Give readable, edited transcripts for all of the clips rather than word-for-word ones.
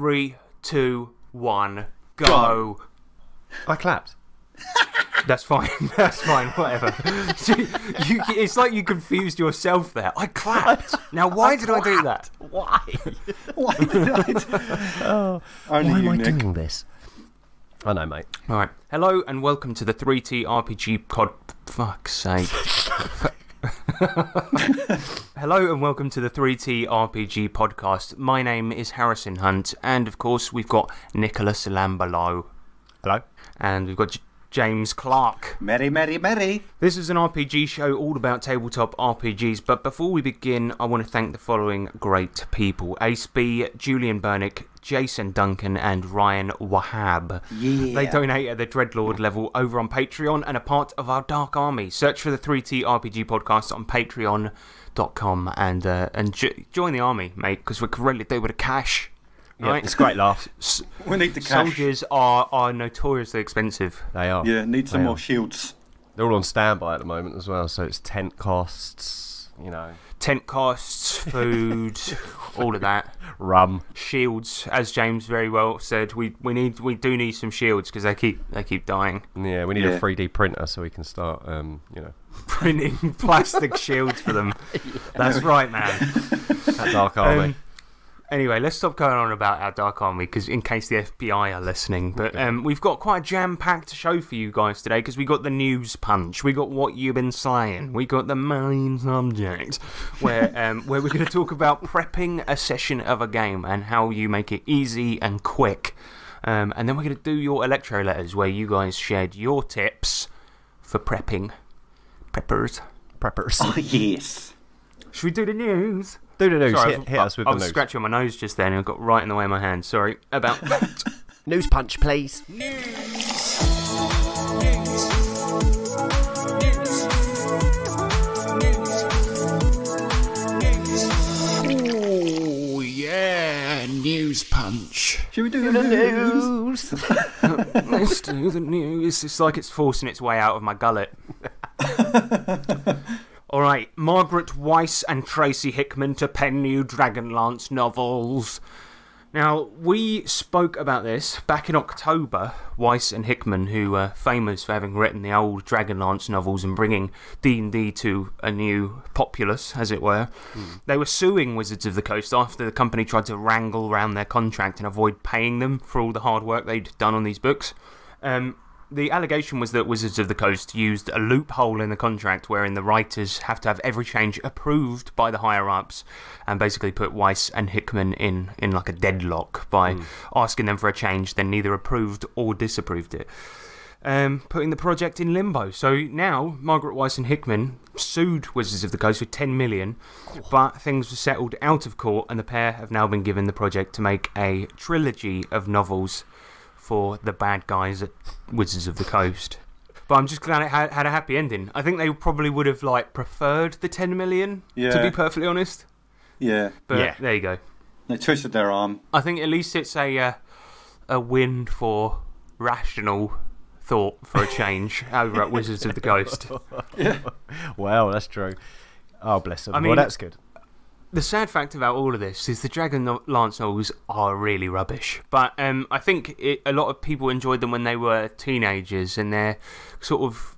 3, 2, 1, go. I clapped. That's fine. That's fine. Whatever. It's like you confused yourself there. I clapped. Now, why did I do that? Why? Why did I Why am I doing this? I know, mate. All right. Hello and welcome to the 3T RPG pod. Fuck's sake. Hello and welcome to the 3T RPG podcast. My name is Harrison Hunt, and of course we've got Nicholas Lambelow. Hello. And we've got James Clark. Merry, merry, merry. This is an RPG show all about tabletop RPGs, but before we begin, I want to thank the following great people: Ace B, Julian Burnick, Jason Duncan, and Ryan Wahab. Yeah. They donate at the Dreadlord level over on Patreon and are part of our Dark Army. Search for the 3T RPG podcast on patreon.com and join the army, mate, because we can really do with the cash. Yeah, right? it's a great laugh. We need the cash. Soldiers are notoriously expensive. They are. Yeah, need some more shields. They're all on standby at the moment as well, so it's tent costs, you know. Tent costs, food, all of that. Rum. Shields, as James very well said, we do need some shields because they keep dying. Yeah, we need a 3D printer so we can start, printing plastic shields for them. That's right, man. That Dark Army. Anyway, let's stop going on about our Dark Army, because in case the FBI are listening. But we've got quite a jam-packed show for you guys today, because we got the news punch, we got what you've been saying, we got the main subject, where we're going to talk about prepping a session of a game and how you make it easy and quick. And then we're going to do your electro letters, where you guys shared your tips for prepping. Preppers. Oh, yes. Should we do the news? Do the news. Sorry, hit us with I the was news. scratching my nose just then and it got right in the way of my hand. Sorry about that. News punch, please. Oh, yeah, news punch. Should we do the news? Let's do the news. It's like it's forcing its way out of my gullet. Alright, Margaret Weiss and Tracy Hickman to pen new Dragonlance novels. Now, we spoke about this back in October. Weiss and Hickman, who are famous for having written the old Dragonlance novels and bringing D&D to a new populace, as it were. They were suing Wizards of the Coast after the company tried to wrangle around their contract and avoid paying them for all the hard work they'd done on these books. The allegation was that Wizards of the Coast used a loophole in the contract wherein the writers have to have every change approved by the higher-ups and basically put Weiss and Hickman in like a deadlock by asking them for a change, then neither approved or disapproved it, putting the project in limbo. So now, Margaret Weiss and Hickman sued Wizards of the Coast for $10 million, but things were settled out of court and the pair have now been given the project to make a trilogy of novels for the bad guys at Wizards of the Coast. But I'm just glad it had a happy ending. I think they probably would have preferred the 10 million, to be perfectly honest. Yeah. But there you go. They twisted their arm. I think at least it's a win for rational thought for a change over at Wizards of the Coast. Yeah. Wow, that's true. Oh, bless them. I mean, well, that's good. The sad fact about all of this is the Dragonlance novels are really rubbish. But I think a lot of people enjoyed them when they were teenagers, and they're sort of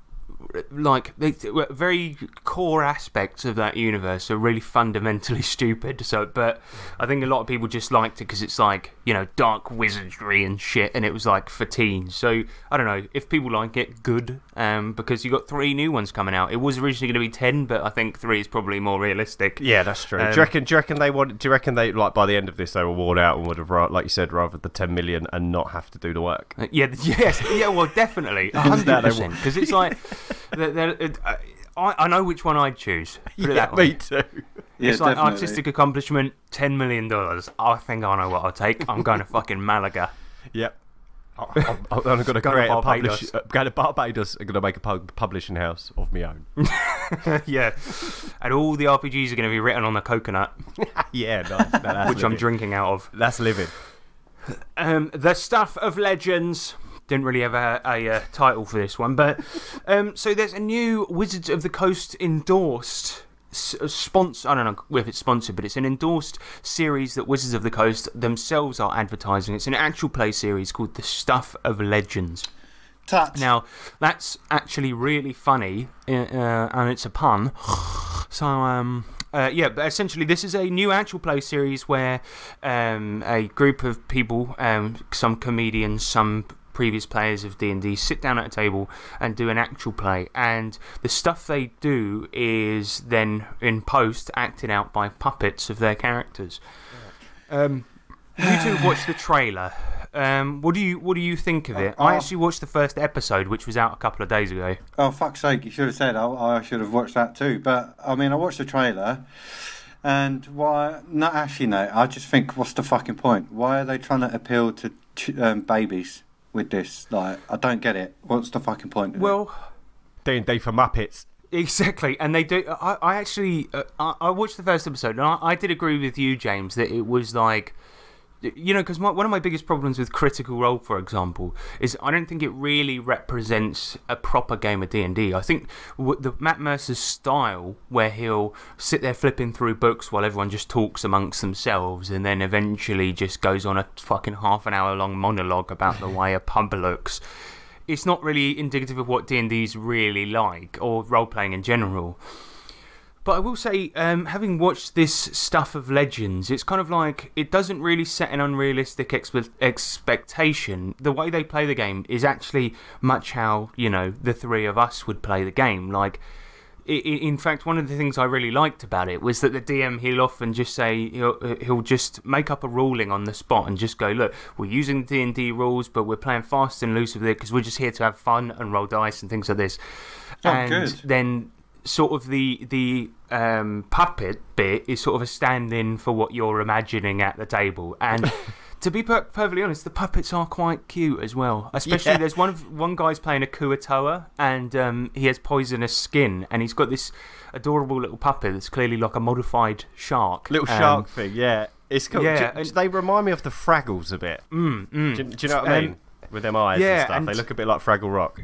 they were very core aspects of that universe are really fundamentally stupid. So, but I think a lot of people just liked it because it's dark wizardry and shit, and it was for teens. So I don't know if people like it, good. Because you got 3 new ones coming out. It was originally going to be 10, but I think 3 is probably more realistic. Yeah, that's true. Do you reckon they by the end of this they were worn out and would have, like you said, rather the 10 million and not have to do the work? Well, definitely 100%. Because it's I know which one I'd choose. Put it that way. Me too. It's definitely. artistic accomplishment, $10 million. I think I know what I'll take. I'm going to fucking Malaga. Yep. I'm going to create a publish. Going to Barbados. I'm going to make a publishing house of my own. Yeah, and all the RPGs are going to be written on a coconut. Yeah, no, which I'm drinking out of. That's living. The Stuff of Legends. Didn't really have a title for this one, but so there's a new Wizards of the Coast endorsed I don't know if it's sponsored, but it's an endorsed series that Wizards of the Coast themselves are advertising. It's an actual play series called The Stuff of Legends. Now, that's actually really funny, and it's a pun. So, yeah, but essentially this is a new actual play series where a group of people, some comedians, some previous players of D&D, sit down at a table and do an actual play, and the stuff they do is then in post acted out by puppets of their characters. You two have watched the trailer. What do you think of it? I actually watched the first episode, which was out a couple of days ago. Oh, fuck's sake, you should have said I should have watched that too. But, I mean, I watched the trailer, and why... No, actually, no, I just think, what's the fucking point? Why are they trying to appeal to babies with this? Like, I don't get it. What's the fucking point? Well... D&D for Muppets. Exactly, and they do... I actually... I watched the first episode, and I did agree with you, James, that it was like... You know, because one of my biggest problems with Critical Role, for example, is I don't think it really represents a proper game of D&D. I think Matt Mercer's style, where he'll sit there flipping through books while everyone just talks amongst themselves and then eventually just goes on a fucking half an hour long monologue about the way a pub looks, it's not really indicative of what D&D's really like, or role-playing in general. But I will say, having watched this Stuff of Legends, it's kind of like, it doesn't really set an unrealistic expectation. The way they play the game is actually much how, you know, the three of us would play the game. Like, in fact, one of the things I really liked about it was that the DM, he'll often just say, he'll just make up a ruling on the spot and just go, look, we're using D&D rules, but we're playing fast and loose with it because we're just here to have fun and roll dice and things like this. Oh, and good. Then... sort of the puppet bit is sort of a stand-in for what you're imagining at the table. And to be perfectly honest, the puppets are quite cute as well. Especially there's one guy's playing a QAAAAAAAAAGS, and he has poisonous skin, and he's got this adorable little puppet that's clearly like a modified shark. Little shark thing, yeah. It's cool. Yeah, they remind me of the Fraggles a bit. Do you know what I mean? With them eyes and stuff. They look a bit like Fraggle Rock.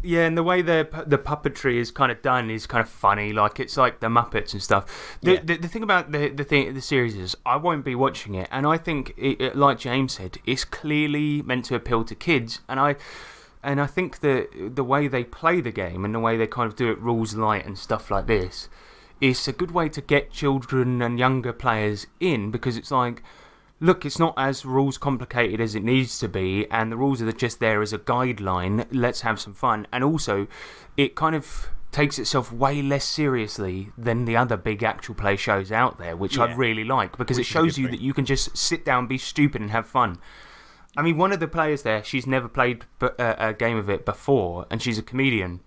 Yeah, and the way the puppetry is kind of done is kind of funny. Like, it's like the Muppets and stuff. The thing about the series is I won't be watching it, and I think, like James said, it's clearly meant to appeal to kids. And I think the way they play the game and the way they kind of do it rules light and stuff like this, is a good way to get children and younger players in, because it's like, look, it's not as rules complicated as it needs to be, and the rules are just there as a guideline. Let's have some fun. And also, it kind of takes itself way less seriously than the other big actual play shows out there, which I really like, because it shows you that you can just sit down, be stupid, and have fun. I mean, one of the players there, she's never played a game of it before, and she's a comedian.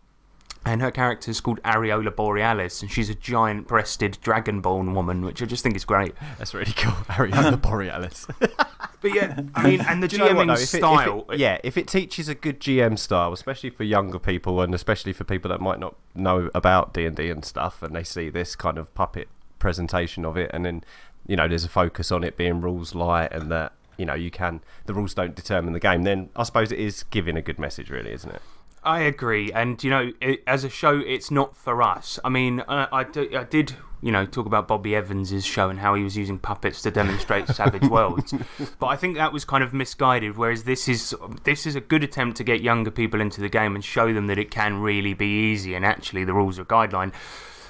And her character is called Areola Borealis, and she's a giant-breasted dragonborn woman, which I just think is great. That's really cool, Areola Borealis. But yeah, I mean, and the GMing style... If it teaches a good GM style, especially for younger people, and especially for people that might not know about D&D and stuff, and they see this kind of puppet presentation of it, and then, you know, there's a focus on it being rules light, and that, you know, the rules don't determine the game, then I suppose it is giving a good message, really, isn't it? I agree, and you know, as a show, it's not for us. I mean, I did, you know, talk about Bobby Evans's show and how he was using puppets to demonstrate Savage Worlds, but I think that was kind of misguided. Whereas this is a good attempt to get younger people into the game and show them that it can really be easy, and actually the rules are a guideline.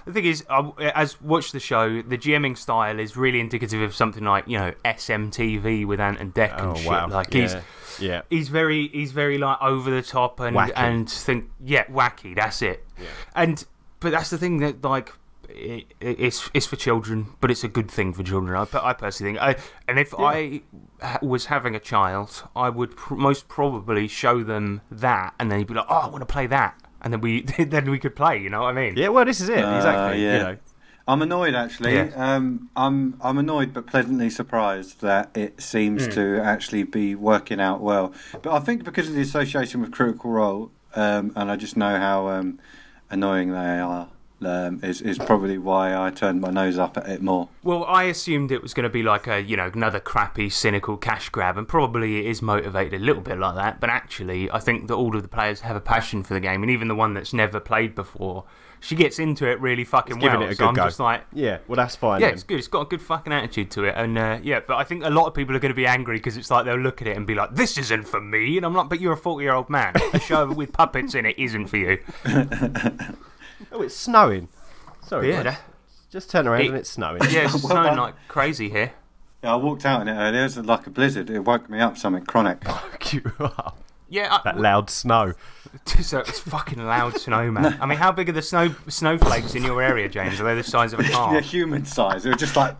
The thing is, as watch the show, the GMing style is really indicative of something like, you know, SMTV with Ant and Dec and shit. Wow. Like he's very like over the top and wacky. Wacky. That's it. Yeah. But that's the thing that, like, it's for children, but it's a good thing for children. I personally think. And if I was having a child, I would most probably show them that, and then he'd be like, "Oh, I want to play that." And then we could play, you know what I mean? Yeah, well, this is it, exactly. Yeah. You know. I'm annoyed, actually. Yeah. I'm annoyed but pleasantly surprised that it seems to actually be working out well. But I think because of the association with Critical Role, and I just know how annoying they are, is probably why I turned my nose up at it more. Well, I assumed it was going to be like a, another crappy, cynical cash grab, and probably it is motivated a little bit like that. But actually, I think that all of the players have a passion for the game, and even the one that's never played before, she gets into it really fucking well. Giving it a good so I'm go. just like, yeah, well, that's fine. yeah, then. it's good. It's got a good fucking attitude to it, and but I think a lot of people are going to be angry because it's like they'll look at it and be like, "This isn't for me," and I'm like, "But you're a 40-year-old man. A show with puppets in it isn't for you." Oh, it's snowing. Sorry, Yeah, guys. Just turn around and it's snowing. Yeah, it's snowing like crazy here. Yeah, I walked out in it earlier. It was like a blizzard. It woke me up, something chronic. Fuck you up. Yeah, That loud snow. So it's fucking loud snow, man. I mean, how big are the snowflakes in your area, James? Are they the size of a car? Yeah, human size. It was just like...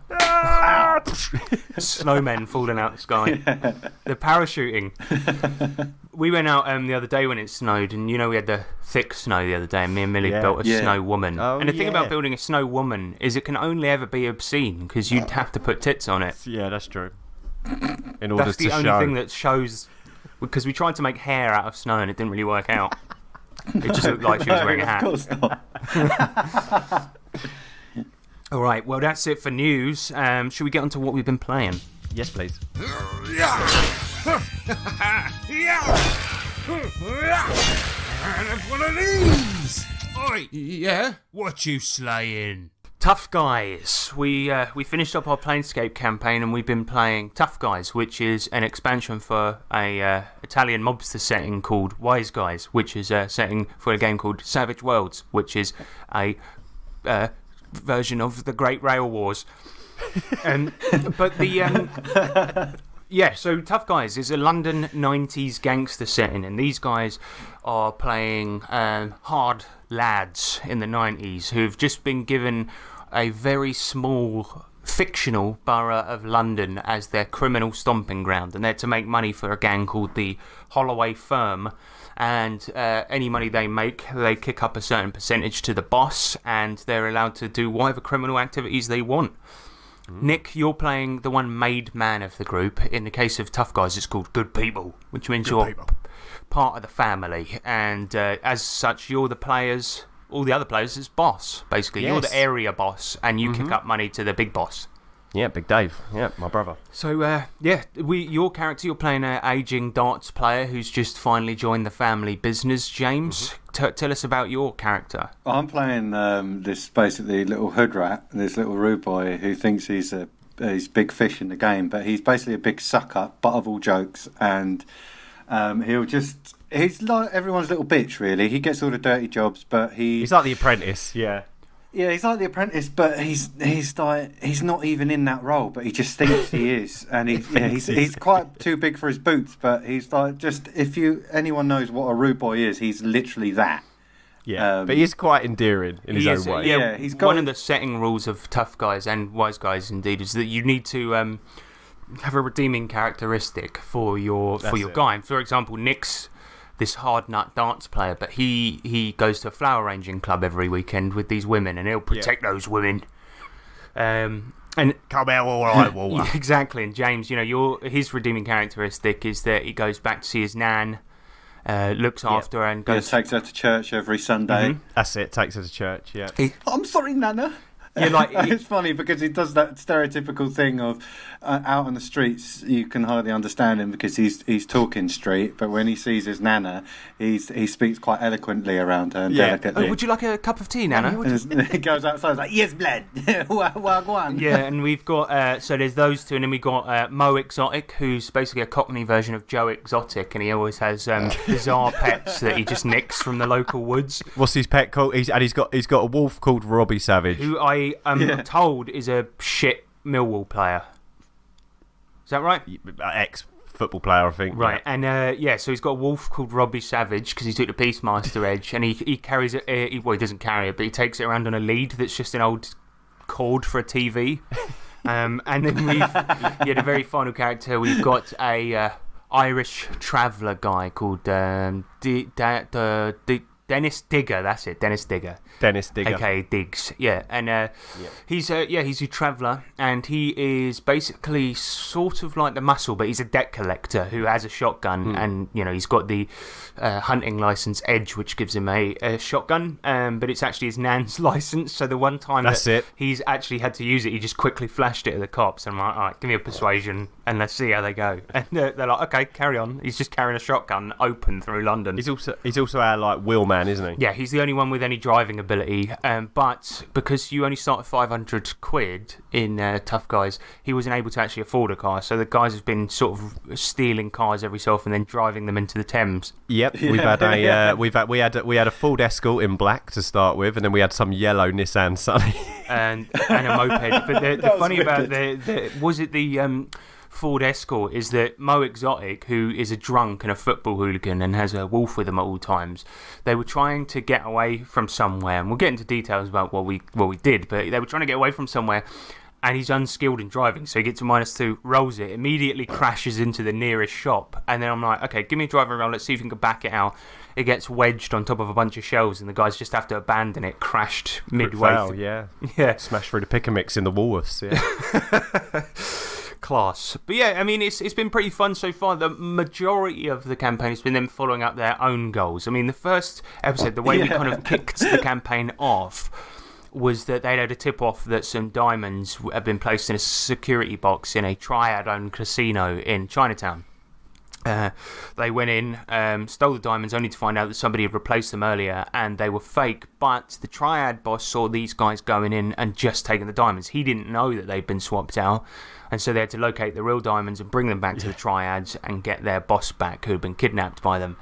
Snowmen falling out the sky. Yeah. They're parachuting. We went out the other day when it snowed, and we had the thick snow the other day, and me and Millie built a snow woman. Oh, and the thing about building a snow woman is it can only ever be obscene, because you'd have to put tits on it. Yeah, that's true. In order That's to the show. only thing that shows... Because we tried to make hair out of snow, and it didn't really work out. It just looked like she was wearing a hat. Of course not. All right, well, that's it for news. Should we get on to what we've been playing? Yes, please. One of these! Oi, yeah? What you slaying? Tough Guys. We finished up our Planescape campaign, and we've been playing Tough Guys, which is an expansion for a Italian mobster setting called Wise Guys, which is a setting for a game called Savage Worlds, which is a version of the Great Rail Wars. But the so Tough Guys is a London 90s gangster setting, and these guys are playing hard lads in the 90s who've just been given a very small fictional borough of London as their criminal stomping ground, and they're to make money for a gang called the Holloway Firm, and any money they make, they kick up a certain percentage to the boss, and they're allowed to do whatever criminal activities they want. Nick, you're playing the one made man of the group. In the case of Tough Guys, it's called Good People, which means you're part of the family, and as such, you're the players. All the other players is boss, basically. You're the area boss, and you kick up money to the big boss. Yeah, Big Dave. Yeah, my brother. So, your character, you're playing an aging darts player who's just finally joined the family business. James, tell us about your character. I'm playing this basically little hood rat, this little rude boy who thinks he's big fish in the game, but he's basically a big sucker, butt of all jokes, and he's like everyone's little bitch, really. He gets all the dirty jobs, but he's like The Apprentice. Yeah. Yeah, he's like The Apprentice, but he's not even in that role, but he just thinks he is, and he's quite too big for his boots. But he's like, just if anyone knows what a rude boy is, he's literally that. Yeah, but he's quite endearing in his own way. Yeah, he's got one of the setting rules of Tough Guys and Wise Guys, indeed, is that you need to have a redeeming characteristic for your guy. For example, Nick's this hard nut dance player, but he goes to a flower arranging club every weekend with these women, and he'll protect those women. And come out all right, Walter. Exactly. And James, his redeeming characteristic is that he goes back to see his nan, looks after her, and goes takes her to church every Sunday. That's it. Takes her to church. Yeah. I'm sorry, Nana. Yeah, it's funny because he does that stereotypical thing of out on the streets you can hardly understand him because he's talking straight, but when he sees his nana, he speaks quite eloquently around her and delicately. Oh, would you like a cup of tea, Nana? And he goes outside like, yes, blood. Wagwan. Yeah, and we've got so there's those two, and then we got Mo Exotic, who's basically a Cockney version of Joe Exotic, and he always has bizarre pets that he just nicks from the local woods. What's his pet called? He's got a wolf called Robbie Savage, who I am told is a shit Millwall player. Is that right? Ex-football player, I think. Right, and so he's got a wolf called Robbie Savage because he took the Peacemaster Edge, and he carries it. He doesn't carry it, but he takes it around on a lead that's just an old cord for a TV. And then the very final character, we've got a Irish traveller guy called David Dennis Digger, that's it, Dennis Digger. Dennis Digger. AKA Diggs, yeah. And he's a traveller, and he is basically sort of like the Muscle, but he's a debt collector who has a shotgun, and, you know, he's got the hunting licence Edge, which gives him a shotgun, but it's actually his nan's licence, so the one time he's actually had to use it, he just quickly flashed it at the cops, and I'm like, alright, give me a persuasion, and let's see how they go. And they're like, okay, carry on. He's just carrying a shotgun open through London. He's also our, like, wheelman, isn't he? Yeah, he's the only one with any driving ability, but because you only start at 500 quid in Tough Guys, he wasn't able to actually afford a car, so the guys have been sort of stealing cars every so often and then driving them into the Thames. Yep, we've had a we had a Ford Escort in black to start with, and then we had some yellow Nissan Sunny and a moped. But the funny about the Ford Escort is that Mo Exotic, who is a drunk and a football hooligan and has a wolf with him at all times, they were trying to get away from somewhere, and we'll get into details about what we did, but they were trying to get away from somewhere, and he's unskilled in driving, so he gets a -2, rolls it, immediately crashes into the nearest shop, and then I'm like, okay, give me a driving round, let's see if you can back it out. It gets wedged on top of a bunch of shelves, and the guys just have to abandon it, crashed midway. Wow, yeah. Smashed through the pick and mix in the Woolworths, yeah. Class. But yeah, I mean, it's been pretty fun so far. The majority of the campaign has been them following up their own goals. I mean, the first episode, the way we kind of kicked the campaign off was that they'd had a tip-off that some diamonds had been placed in a security box in a Triad-owned casino in Chinatown. They went in, stole the diamonds, only to find out that somebody had replaced them earlier, and they were fake. But the Triad boss saw these guys going in and just taking the diamonds. He didn't know that they'd been swapped out, and so they had to locate the real diamonds and bring them back to the Triads and get their boss back, who had been kidnapped by them.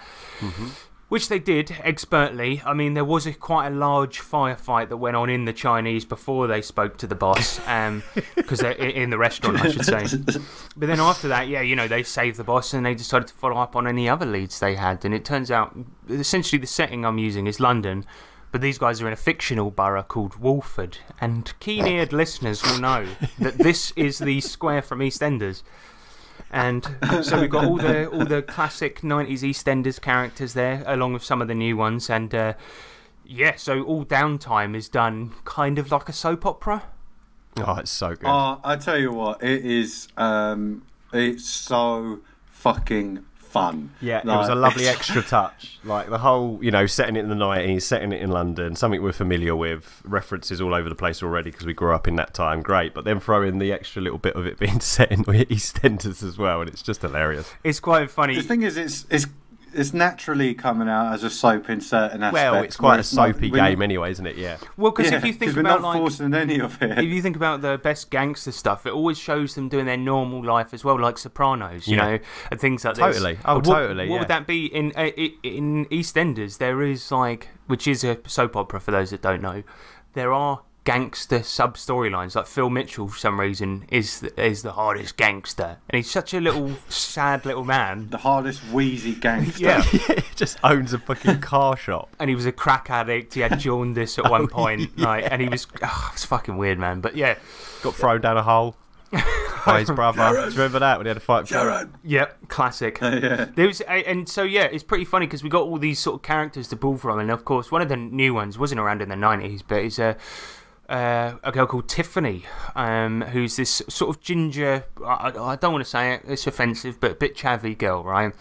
Which they did expertly. I mean, there was quite a large firefight that went on in the Chinese before they spoke to the boss, because they're in the restaurant, I should say. But then after that, yeah, you know, they saved the boss and they decided to follow up on any other leads they had. And it turns out, essentially, the setting I'm using is London, but these guys are in a fictional borough called Walford. And keen-eared listeners will know that this is the square from EastEnders. And so we've got all the classic 90s EastEnders characters there, along with some of the new ones. And yeah, so all downtime is done kind of like a soap opera. Oh, it's so good. I tell you what, it is. It's so fucking fun. Yeah, it was a lovely extra touch. Like the whole, you know, setting it in the 90s, setting it in London, something we're familiar with, references all over the place already because we grew up in that time, great. But then throw in the extra little bit of it being set in EastEnders as well, and it's just hilarious. It's quite funny. The thing is, it's naturally coming out as a soap in certain aspects. Well, it's quite a soapy game anyway, isn't it? Yeah. Well, because if you think we're about not forcing any of it. if you think about the best gangster stuff, it always shows them doing their normal life as well, like Sopranos, you know, and things like this. Totally. Oh, totally. What would that be in EastEnders? There is which is a soap opera for those that don't know. There are gangster sub storylines, like Phil Mitchell for some reason is the hardest gangster, and he's such a little sad little man, the hardest wheezy gangster. Yeah. He just owns a fucking car shop, and he was a crack addict. He had jaundice at one point, and he was it's fucking weird, man. But yeah, got thrown down a hole by his brother. Do you remember that when he had a fight? Yep, classic. Yeah. There was, and so yeah, it's pretty funny because we got all these sort of characters to pull from, and of course one of the new ones wasn't around in the 90s, but it's a girl called Tiffany, who's this sort of ginger, I don't want to say it, it's offensive, but a bit chavvy girl, right?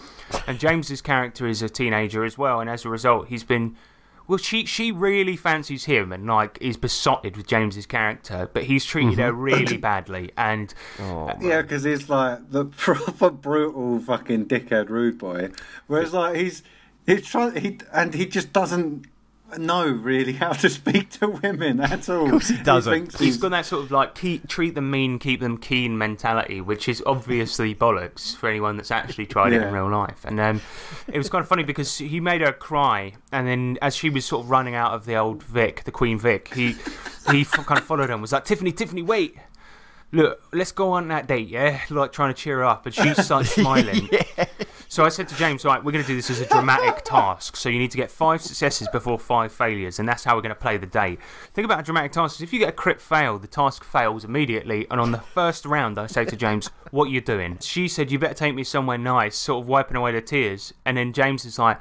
And James's character is a teenager as well, and as a result he's been, well, she really fancies him and like is besotted with James's character, but he's treated her really badly. And yeah, because he's like the proper brutal fucking dickhead rude boy, whereas like he just doesn't know really how to speak to women at all. Of course he doesn't. He's got that sort of like treat them mean, keep them keen mentality, which is obviously bollocks for anyone that's actually tried it in real life. And it was kind of funny because he made her cry, and then as she was sort of running out of the old Vic, the Queen Vic, he kind of followed her and was like, Tiffany, wait. Look, let's go on that date, yeah? Like trying to cheer her up, and she starts smiling. Yeah. So I said to James, right, we're going to do this as a dramatic task. So you need to get 5 successes before 5 failures, and that's how we're going to play the day. Think about a dramatic task. If you get a crit fail, the task fails immediately. And on the first round, I say to James, what are you doing? She said, you better take me somewhere nice, sort of wiping away the tears. And then James is like,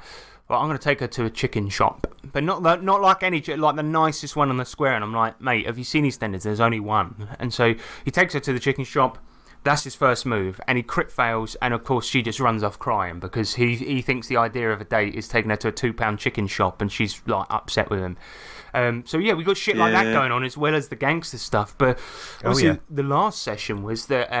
well, I'm going to take her to a chicken shop, but not like any, like the nicest one on the square. And I'm like, mate, have you seen EastEnders? There's only one. And so he takes her to the chicken shop. That's his first move, and he crit fails, and of course she just runs off crying because he thinks the idea of a date is taking her to a £2 chicken shop, and she's like upset with him. So yeah, we got shit like that going on as well as the gangster stuff. But obviously the last session was that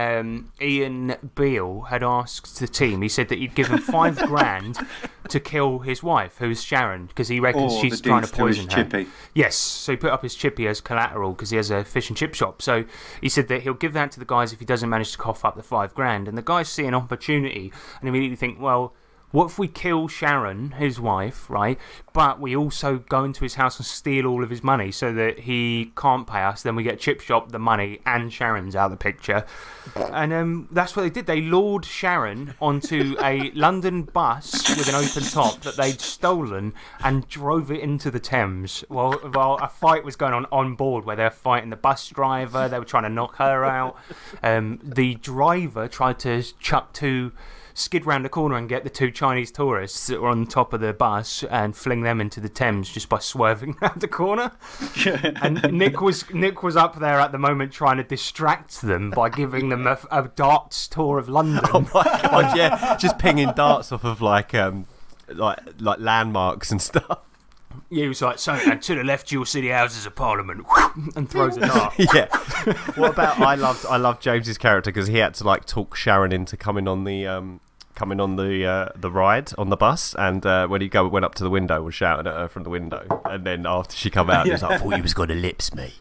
Ian Beale had asked the team. He said that he'd give him £5,000 to kill his wife, who's Sharon, because he reckons she's trying to poison her. Chippy. Yes, so he put up his chippy as collateral because he has a fish and chip shop. So he said that he'll give that to the guys if he doesn't manage to cough up the £5,000. And the guys see an opportunity and immediately think, well, what if we kill Sharon, his wife, right? But we also go into his house and steal all of his money so that he can't pay us. Then we get chip shop, the money, and Sharon's out of the picture. And that's what they did. They lured Sharon onto a London bus with an open top that they'd stolen and drove it into the Thames while a fight was going on board where they were fighting the bus driver. They were trying to knock her out. The driver tried to skid round the corner and get the 2 Chinese tourists that were on top of the bus and fling them into the Thames just by swerving round the corner. And Nick was up there at the moment trying to distract them by giving them a darts tour of London. Oh my god, yeah, just pinging darts off of like landmarks and stuff. Yeah, he was like, so, and to the left you'll see the Houses of Parliament, and throws a dart. Yeah. What about I loved James's character because he had to like talk Sharon into coming on the ride on the bus, and when he went up to the window, was shouting at her from the window, and then after she come out, he was like, I thought you was going to lips me.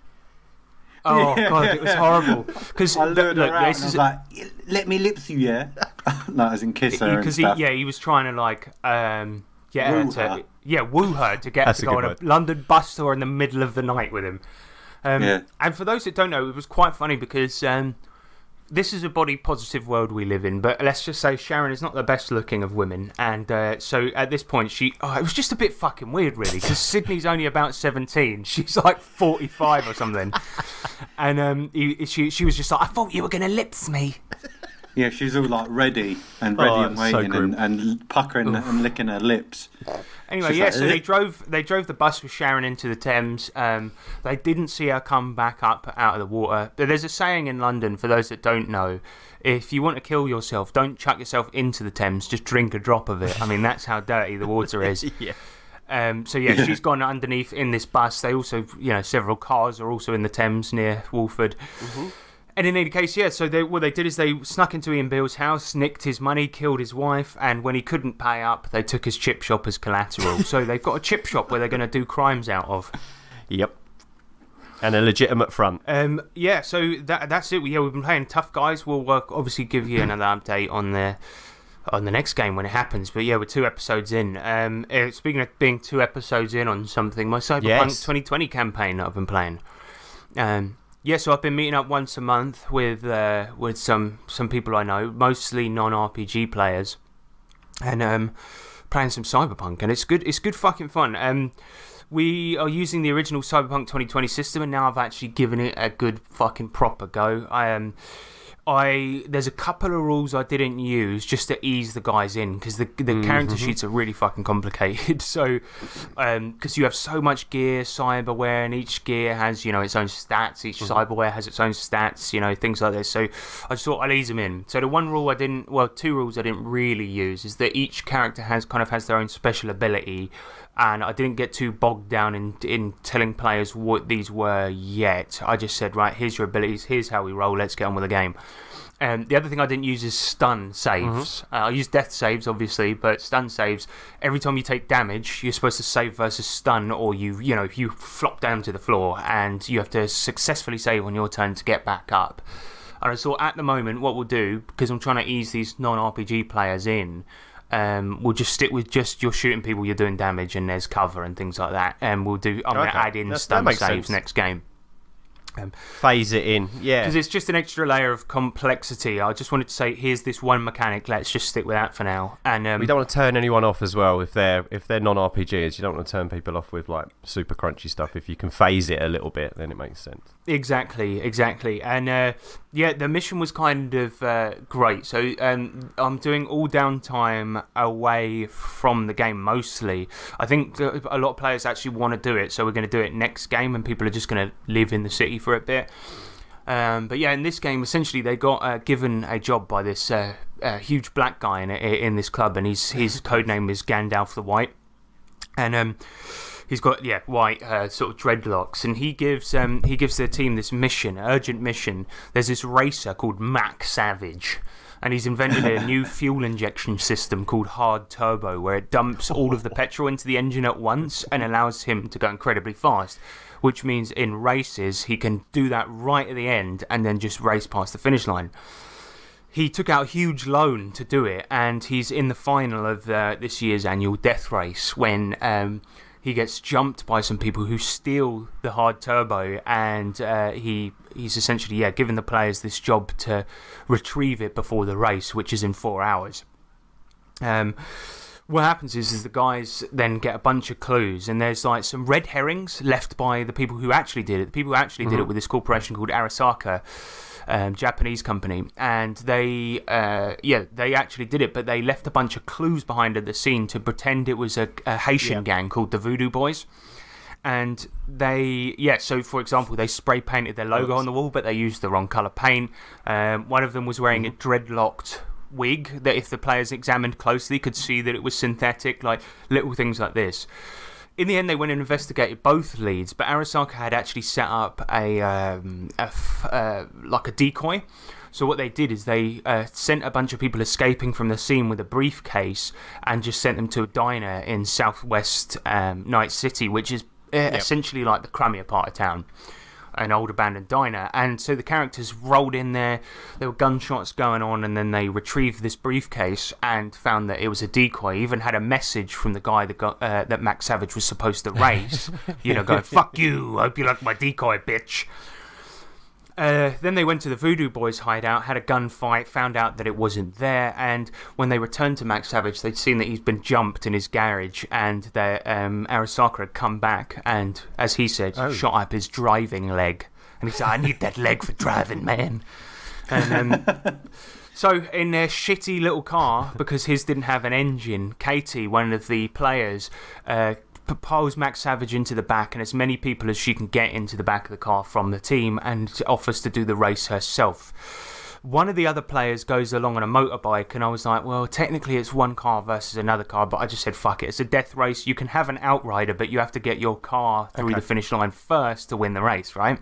Oh god, it was horrible. Because I lured her out and I was like, let me lips you, yeah? No, as in kiss her and stuff. He was trying to like get woo her to woo her to get to go on a London bus tour in the middle of the night with him. And for those that don't know, it was quite funny because this is a body positive world we live in, but let's just say Sharon is not the best looking of women, and so at this point it was just a bit fucking weird really, because Sydney's only about 17, she's like 45 or something, and she was just like, I thought you were going to lips me. Yeah, she's all like ready and waiting so and puckering and licking her lips. Anyway, yeah, so they drove the bus with Sharon into the Thames. They didn't see her come back up out of the water. There's a saying in London, for those that don't know, if you want to kill yourself, don't chuck yourself into the Thames, just drink a drop of it. I mean, that's how dirty the water is. Yeah. She's gone underneath in this bus. They also, several cars are also in the Thames near Walford. Mm-hmm. And in any case, yeah, so what they did is they snuck into Ian Beale's house, nicked his money, killed his wife, and when he couldn't pay up, they took his chip shop as collateral. So they've got a chip shop where they're going to do crimes out of. Yep. And a legitimate front. Yeah, so that's it. Yeah, we've been playing Tough Guys. We'll obviously give you another update on the next game when it happens. But yeah, we're 2 episodes in. Speaking of being 2 episodes in on something, my Cyberpunk 2020 campaign that I've been playing. Yeah, so I've been meeting up once a month with some people I know, mostly non-RPG players, and playing some Cyberpunk, and it's good fucking fun. We are using the original Cyberpunk 2020 system, and now I've actually given it a good fucking proper go. There's a couple of rules I didn't use just to ease the guys in, because the character sheets are really fucking complicated. So, because you have so much gear, cyberware, and each gear has, its own stats. Each cyberware has its own stats, things like this. So I just thought I'd ease them in. So the 2 rules I didn't really use is that each character has their own special ability, and I didn't get too bogged down in telling players what these were yet. I just said, right, here's your abilities, here's how we roll, let's get on with the game. The other thing I didn't use is stun saves. I use death saves, obviously, but stun saves, every time you take damage, you're supposed to save versus stun, or you flop down to the floor, and you have to successfully save on your turn to get back up. And I thought, at the moment, what we'll do, because I'm trying to ease these non-RPG players in, we'll just stick with just you're shooting people, you're doing damage, and there's cover and things like that. And I'm going to add in stun saves next game. Phase it in, yeah. Because it's just an extra layer of complexity. I just wanted to say, here's this one mechanic. Let's just stick with that for now. And we don't want to turn anyone off as well if they're non-RPGers. You don't want to turn people off with like super crunchy stuff. If you can phase it a little bit, then it makes sense. Exactly. And yeah, the mission was kind of great. So I'm doing all downtime away from the game mostly. I think a lot of players actually want to do it, so we're going to do it next game, and people are just going to live in the city for a bit. But yeah, in this game, essentially, they got given a job by this huge black guy in this club, and his code name is Gandalf the White. And he's got white sort of dreadlocks, and he gives the team this urgent mission. There's this racer called Mac Savage, and he's invented a new fuel injection system called Hard Turbo, where it dumps all of the petrol into the engine at once and allows him to go incredibly fast. Which means in races he can do that right at the end and then just race past the finish line. He took out a huge loan to do it, and he's in the final of this year's annual death race when he gets jumped by some people who steal the Hard Turbo, and he's essentially given the players this job to retrieve it before the race, which is in 4 hours. What happens is the guys then get a bunch of clues, and there's like some red herrings left by the people who actually did it. The people who actually did it with this corporation called Arasaka, Japanese company, and they actually did it, but they left a bunch of clues behind at the scene to pretend it was a Haitian gang called the Voodoo Boys. And so for example, they spray painted their logo on the wall, but they used the wrong colour paint. One of them was wearing a dreadlocked wig that, if the players examined closely, could see that it was synthetic, like little things like this. In the end, they went and investigated both leads, but Arasaka had actually set up a decoy. So what they did is they sent a bunch of people escaping from the scene with a briefcase and just sent them to a diner in southwest Night City, which is essentially like the crummier part of town. An old abandoned diner. And so the characters rolled in there, there were gunshots going on, and then they retrieved this briefcase and found that it was a decoy. Even had a message from the guy that Max Savage was supposed to race, going, "Fuck you, hope you like my decoy, bitch." Then they went to the Voodoo Boys hideout, had a gunfight, found out that it wasn't there, and when they returned to Max Savage, they'd seen that he's been jumped in his garage, and that Arasaka had come back and, as he said, shot up his driving leg. And he said, "I need that leg for driving, man." And so in their shitty little car, because his didn't have an engine, Katie, one of the players, pulls Max Savage into the back, and as many people as she can get into the back of the car from the team, and offers to do the race herself. One of the other players goes along on a motorbike, and I was like, well, technically it's one car versus another car, but I just said, fuck it, it's a death race. You can have an outrider, but you have to get your car through the finish line first to win the race, right?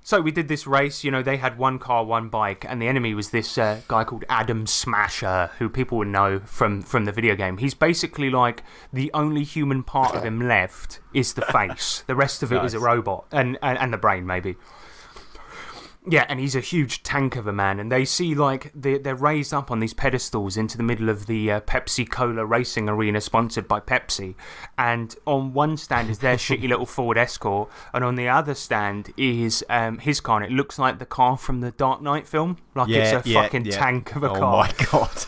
So we did this race, they had one car, one bike, and the enemy was this guy called Adam Smasher, who people would know from the video game. He's basically like the only human part of him left is the face. The rest of it is a robot, and the brain, maybe. Yeah, and he's a huge tank of a man, and they see like they're raised up on these pedestals into the middle of the Pepsi Cola racing arena sponsored by Pepsi, and on one stand is their shitty little Ford Escort, and on the other stand is his car, and it looks like the car from the Dark Knight film, like it's a fucking tank of a car. Oh my god.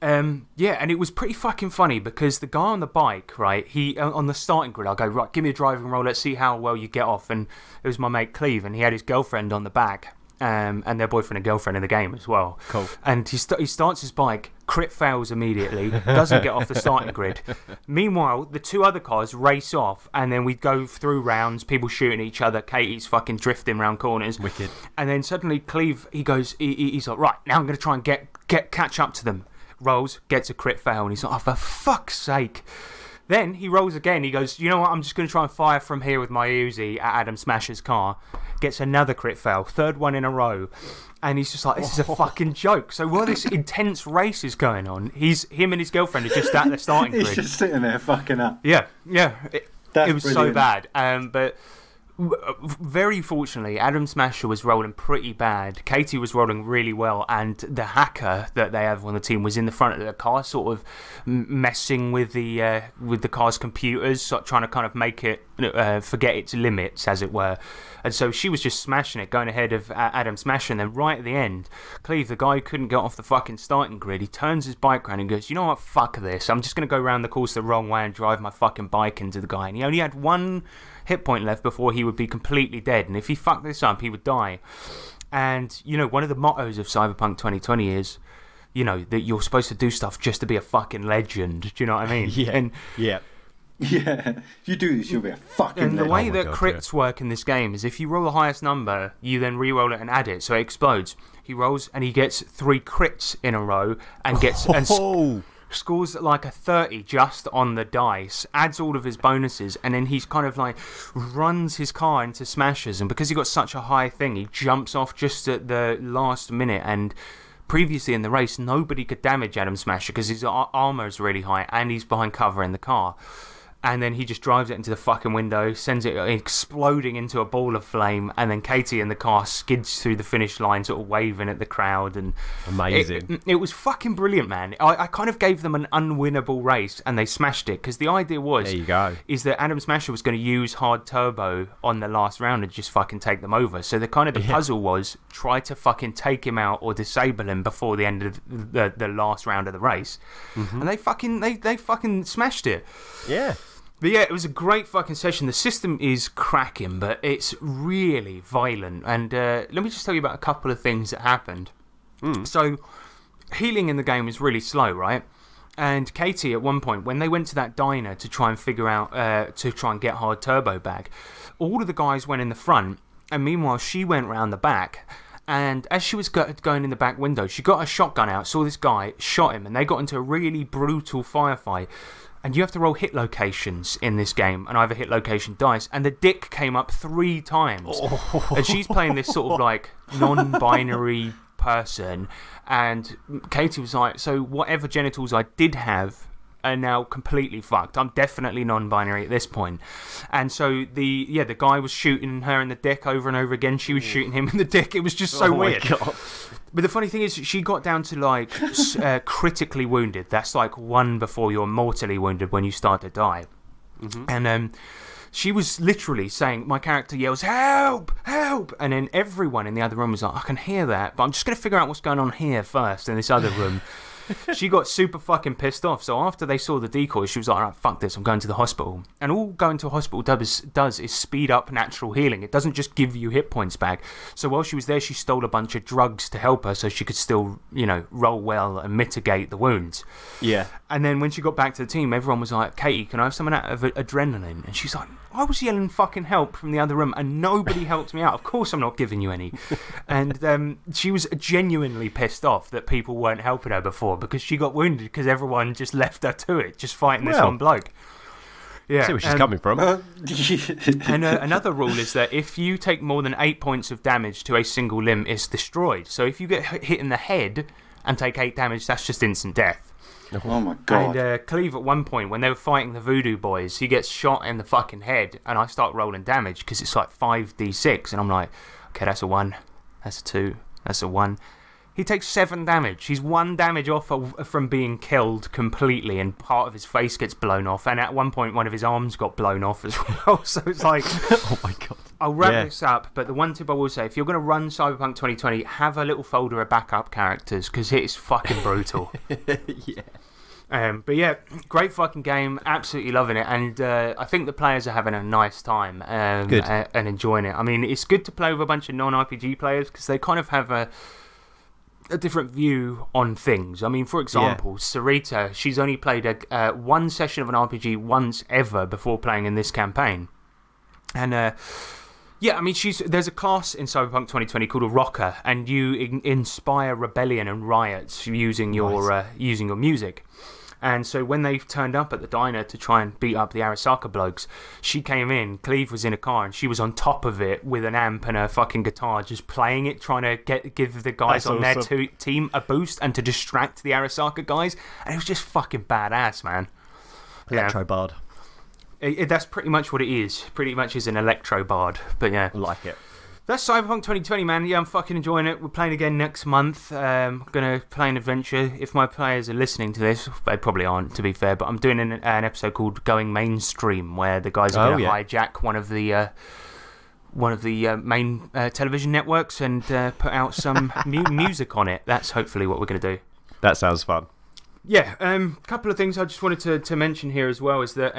And it was pretty fucking funny because the guy on the bike, right, he on the starting grid, I go, right, give me a driving roll, let's see how well you get off. And it was my mate Cleve, and he had his girlfriend on the back, and their boyfriend and girlfriend in the game as well. Cool. And he starts his bike, crit fails immediately, doesn't get off the starting grid. Meanwhile, the two other cars race off, and then we go through rounds, people shooting each other, Katie's fucking drifting around corners. Wicked. And then suddenly Cleve, he's like, right, now I'm going to try and catch up to them. Rolls, gets a crit fail, and he's like, oh, for fuck's sake. Then he rolls again. He goes, you know what, I'm just going to try and fire from here with my Uzi at Adam Smasher's car. Gets another crit fail, third one in a row. And he's just like, this is a fucking joke. So while this intense race is going on, him and his girlfriend are just at the starting grid. He's just sitting there fucking up. Yeah. It was brilliant. so bad. But very fortunately, Adam Smasher was rolling pretty bad. Katie was rolling really well, and the hacker that they have on the team was in the front of the car, sort of messing with the car's computers, sort of trying to kind of make it forget its limits, as it were. And so she was just smashing it, going ahead of Adam smashing. And then right at the end, Cleve, the guy who couldn't get off the fucking starting grid, he turns his bike around and goes, you know what, fuck this. I'm just going to go around the course the wrong way and drive my fucking bike into the guy. And he only had 1 hit point left before he would be completely dead. And if he fucked this up, he would die. And, you know, one of the mottos of Cyberpunk 2020 is, you know, that you're supposed to do stuff just to be a fucking legend. Do you know what I mean? Yeah. And, yeah. Yeah, if you do this, you'll be a fucking and the legend. way that crits work in this game is if you roll the highest number, you then re-roll it and add it, so it explodes. He rolls and he gets 3 crits in a row and gets and scores like a 30 just on the dice, adds all of his bonuses, and then he's kind of like runs his car into smashes. And because he got such a high thing, he jumps off just at the last minute. And previously in the race, nobody could damage Adam Smasher because his armor is really high and he's behind cover in the car. And then he just drives it into the fucking window, sends it exploding into a ball of flame, and then Katie in the car skids through the finish line, sort of waving at the crowd. And amazing. It was fucking brilliant, man. I kind of gave them an unwinnable race, and they smashed it, because the idea was, there you go, is that Adam Smasher was going to use hard turbo on the last round and just fucking take them over. So the puzzle was try to fucking take him out or disable him before the end of the last round of the race. And they fucking smashed it. Yeah. But yeah, it was a great fucking session. The system is cracking, but it's really violent. And let me just tell you about a couple of things that happened. So, healing in the game is really slow, right? And Katie, at one point, when they went to that diner to try and figure out, to try and get hard turbo back, all of the guys went in the front, and meanwhile, she went round the back. And as she was going in the back window, she got a shotgun out, saw this guy, shot him, and they got into a really brutal firefight. And you have to roll hit locations in this game, and either hit location dice, and the dick came up 3 times. And she's playing this sort of like non-binary person, and Katie was like, so whatever genitals I did have are now completely fucked. I'm definitely non-binary at this point. And so the guy was shooting her in the dick over and over again. She was shooting him in the dick. It was just so weird. God. But the funny thing is, she got down to like critically wounded. That's like 1 before you're mortally wounded when you start to die. And she was literally saying, my character yells, help, help. And then everyone in the other room was like, I can hear that, but I'm just going to figure out what's going on here first in this other room. She got super fucking pissed off. So after they saw the decoy, she was like, alright, fuck this, I'm going to the hospital. And all going to a hospital does is speed up natural healing. It doesn't just give you hit points back. So while she was there, she stole a bunch of drugs to help her so she could still, you know, roll well and mitigate the wounds. Yeah. And then when she got back to the team, everyone was like, Katie, can I have some of that adrenaline? And she's like, I was yelling fucking help from the other room and nobody helped me out. Of course I'm not giving you any. And she was genuinely pissed off that people weren't helping her before, because she got wounded because everyone just left her to it, just fighting this one bloke. Yeah, see where she's coming from. And another rule is that if you take more than 8 points of damage to a single limb, it's destroyed. So if you get hit in the head and take 8 damage, that's just instant death. Oh my god. And Cleve, at one point, when they were fighting the voodoo boys, he gets shot in the fucking head, and I start rolling damage because it's like 5d6, and I'm like, okay, that's a 1, that's a 2, that's a 1. He takes 7 damage. He's 1 damage off from being killed completely, and part of his face gets blown off, and at one point one of his arms got blown off as well. So it's like, oh my god. I'll wrap this up, but the one tip I will say, if you're going to run Cyberpunk 2020, have a little folder of backup characters, because it's fucking brutal. Yeah. But yeah, great fucking game, absolutely loving it, and I think the players are having a nice time and enjoying it. I mean, it's good to play with a bunch of non-RPG players, because they kind of have a different view on things. I mean, for example, Sarita, she's only played one session of an RPG once ever before playing in this campaign. And yeah, I mean, there's a class in Cyberpunk 2020 called a rocker, and you inspire rebellion and riots using your music. And so when they turned up at the diner to try and beat up the Arasaka blokes, she came in, Cleve was in a car, and she was on top of it with an amp and a fucking guitar, just playing it, trying to give the guys on their team a boost and to distract the Arasaka guys. And it was just fucking badass, man. Electro bard. That's pretty much what it is. Pretty much is an electro bard, but yeah. I like it. That's Cyberpunk 2020, man. Yeah, I'm fucking enjoying it. We're playing again next month. I'm going to play an adventure. If my players are listening to this, they probably aren't, to be fair, but I'm doing an episode called Going Mainstream, where the guys are going to hijack one of the main television networks and put out some music on it. That's hopefully what we're going to do. That sounds fun. Yeah, a couple of things I just wanted to mention here as well is that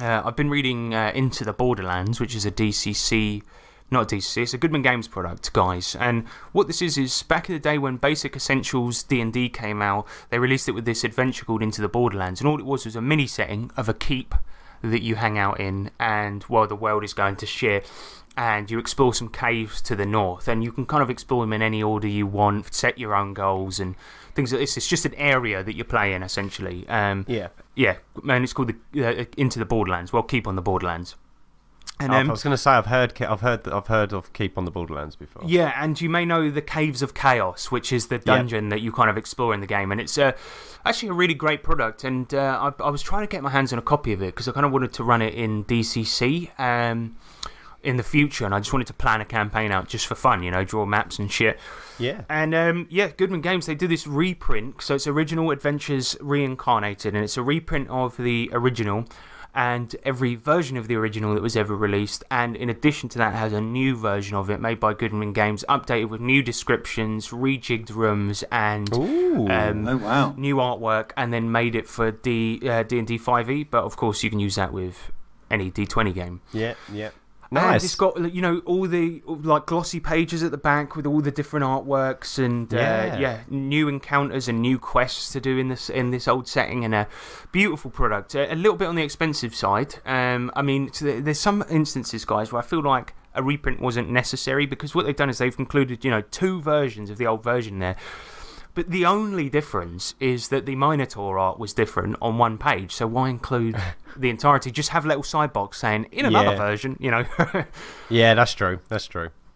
I've been reading Into the Borderlands, which is a DCC... Not a DCC, it's a Goodman Games product, guys. And what this is back in the day when Basic Essentials D&D came out, they released it with this adventure called Into the Borderlands. And all it was a mini setting of a keep that you hang out in, and while the world is going to shit, and you explore some caves to the north, and you can kind of explore them in any order you want, set your own goals and things like this. It's just an area that you play in, essentially. Yeah, and it's called the Into the Borderlands. Well, Keep on the Borderlands. And, I was going to say I've heard of Keep on the Borderlands before. Yeah, and you may know the Caves of Chaos, which is the dungeon that you kind of explore in the game, and it's actually a really great product. And I was trying to get my hands on a copy of it because I kind of wanted to run it in DCC in the future, and I just wanted to plan a campaign out just for fun, draw maps and shit. Yeah. And Goodman Games, they do this reprint, so it's Original Adventures Reincarnated, and it's a reprint of the original. And every version of the original that was ever released, and in addition to that has a new version of it made by Goodman Games, updated with new descriptions, rejigged rooms, and new artwork, and then made it for D&D 5e, but of course you can use that with any D20 game. Yeah. Nice. Nice. And it's got all the glossy pages at the back with all the different artworks and new encounters and new quests to do in this old setting, and a beautiful product. A little bit on the expensive side. There's some instances, guys, where I feel like a reprint wasn't necessary because what they've done is they've included 2 versions of the old version there. But the only difference is that the Minotaur art was different on one page, so why include the entirety? Just have a little side box saying, in another version, Yeah, that's true.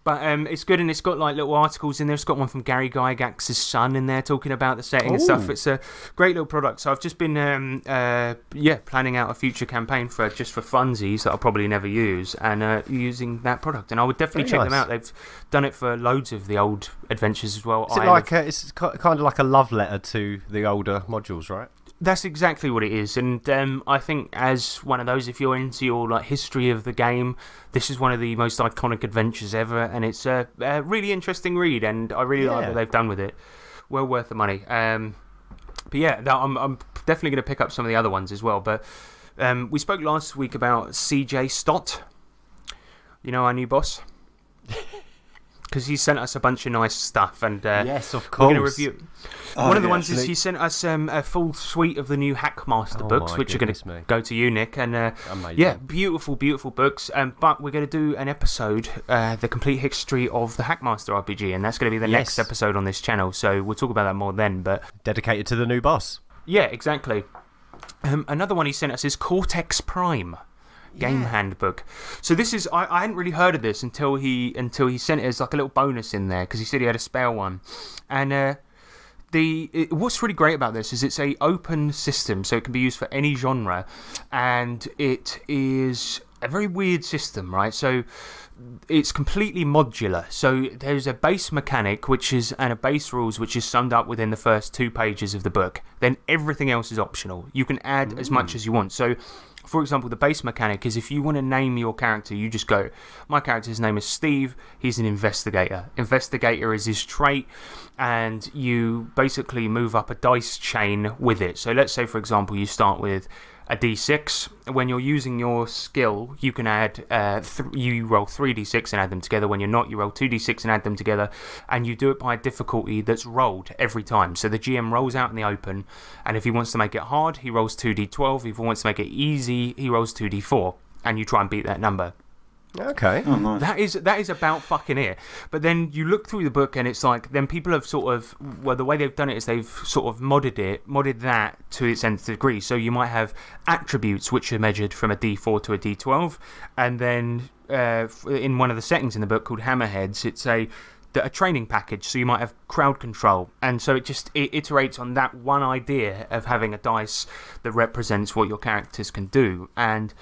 But it's good, and it's got little articles in there. It's got one from Gary Gygax's son in there talking about the setting and stuff. It's a great little product. So I've just been planning out a future campaign for funsies that I'll probably never use, and using that product. And I would definitely check them out. They've done it for loads of the old adventures as well. Is it it's kind of like a love letter to the older modules, right? That's exactly what it is, and I think as one of those, if you're into your history of the game, this is one of the most iconic adventures ever, and it's a really interesting read, and I really like what they've done with it. Well worth the money. But yeah, I'm definitely going to pick up some of the other ones as well. But we spoke last week about CJ Stott, our new boss. Because he sent us a bunch of nice stuff, and yes, of course, we're going to review. One of the ones is he sent us a full suite of the new Hackmaster books, which are going to go to you, Nick. And beautiful, beautiful books. But we're going to do an episode, the complete history of the Hackmaster RPG, and that's going to be the next episode on this channel. So we'll talk about that more then. But dedicated to the new boss. Yeah, exactly. Another one he sent us is Cortex Prime. Game handbook. So this is I hadn't really heard of this until he sent it as a little bonus in there because he said he had a spare one. And what's really great about this is it's a open system, so it can be used for any genre, and it is a very weird system, right? So it's completely modular. So there's a base mechanic and a base rules which is summed up within the first 2 pages of the book. Then everything else is optional. You can add as much as you want. So for example, the base mechanic is if you want to name your character, you just go, my character's name is Steve, he's an investigator. Investigator is his trait, and you basically move up a dice chain with it. So let's say, for example, you start with a d6. When you're using your skill, you can add, you roll 3d6 and add them together. When you're not, you roll 2d6 and add them together, and you do it by a difficulty that's rolled every time. So the GM rolls out in the open, and if he wants to make it hard, he rolls 2d12. If he wants to make it easy, he rolls 2d4, and you try and beat that number. Okay. Oh, nice. That is about fucking it. But then you look through the book and it's then people have the way they've done it is they've sort of modded that to its nth degree. So you might have attributes which are measured from a D4 to a D12, and then in one of the settings in the book called Hammerheads, it's a training package. So you might have crowd control, and so it iterates on that one idea of having a dice that represents what your characters can do. And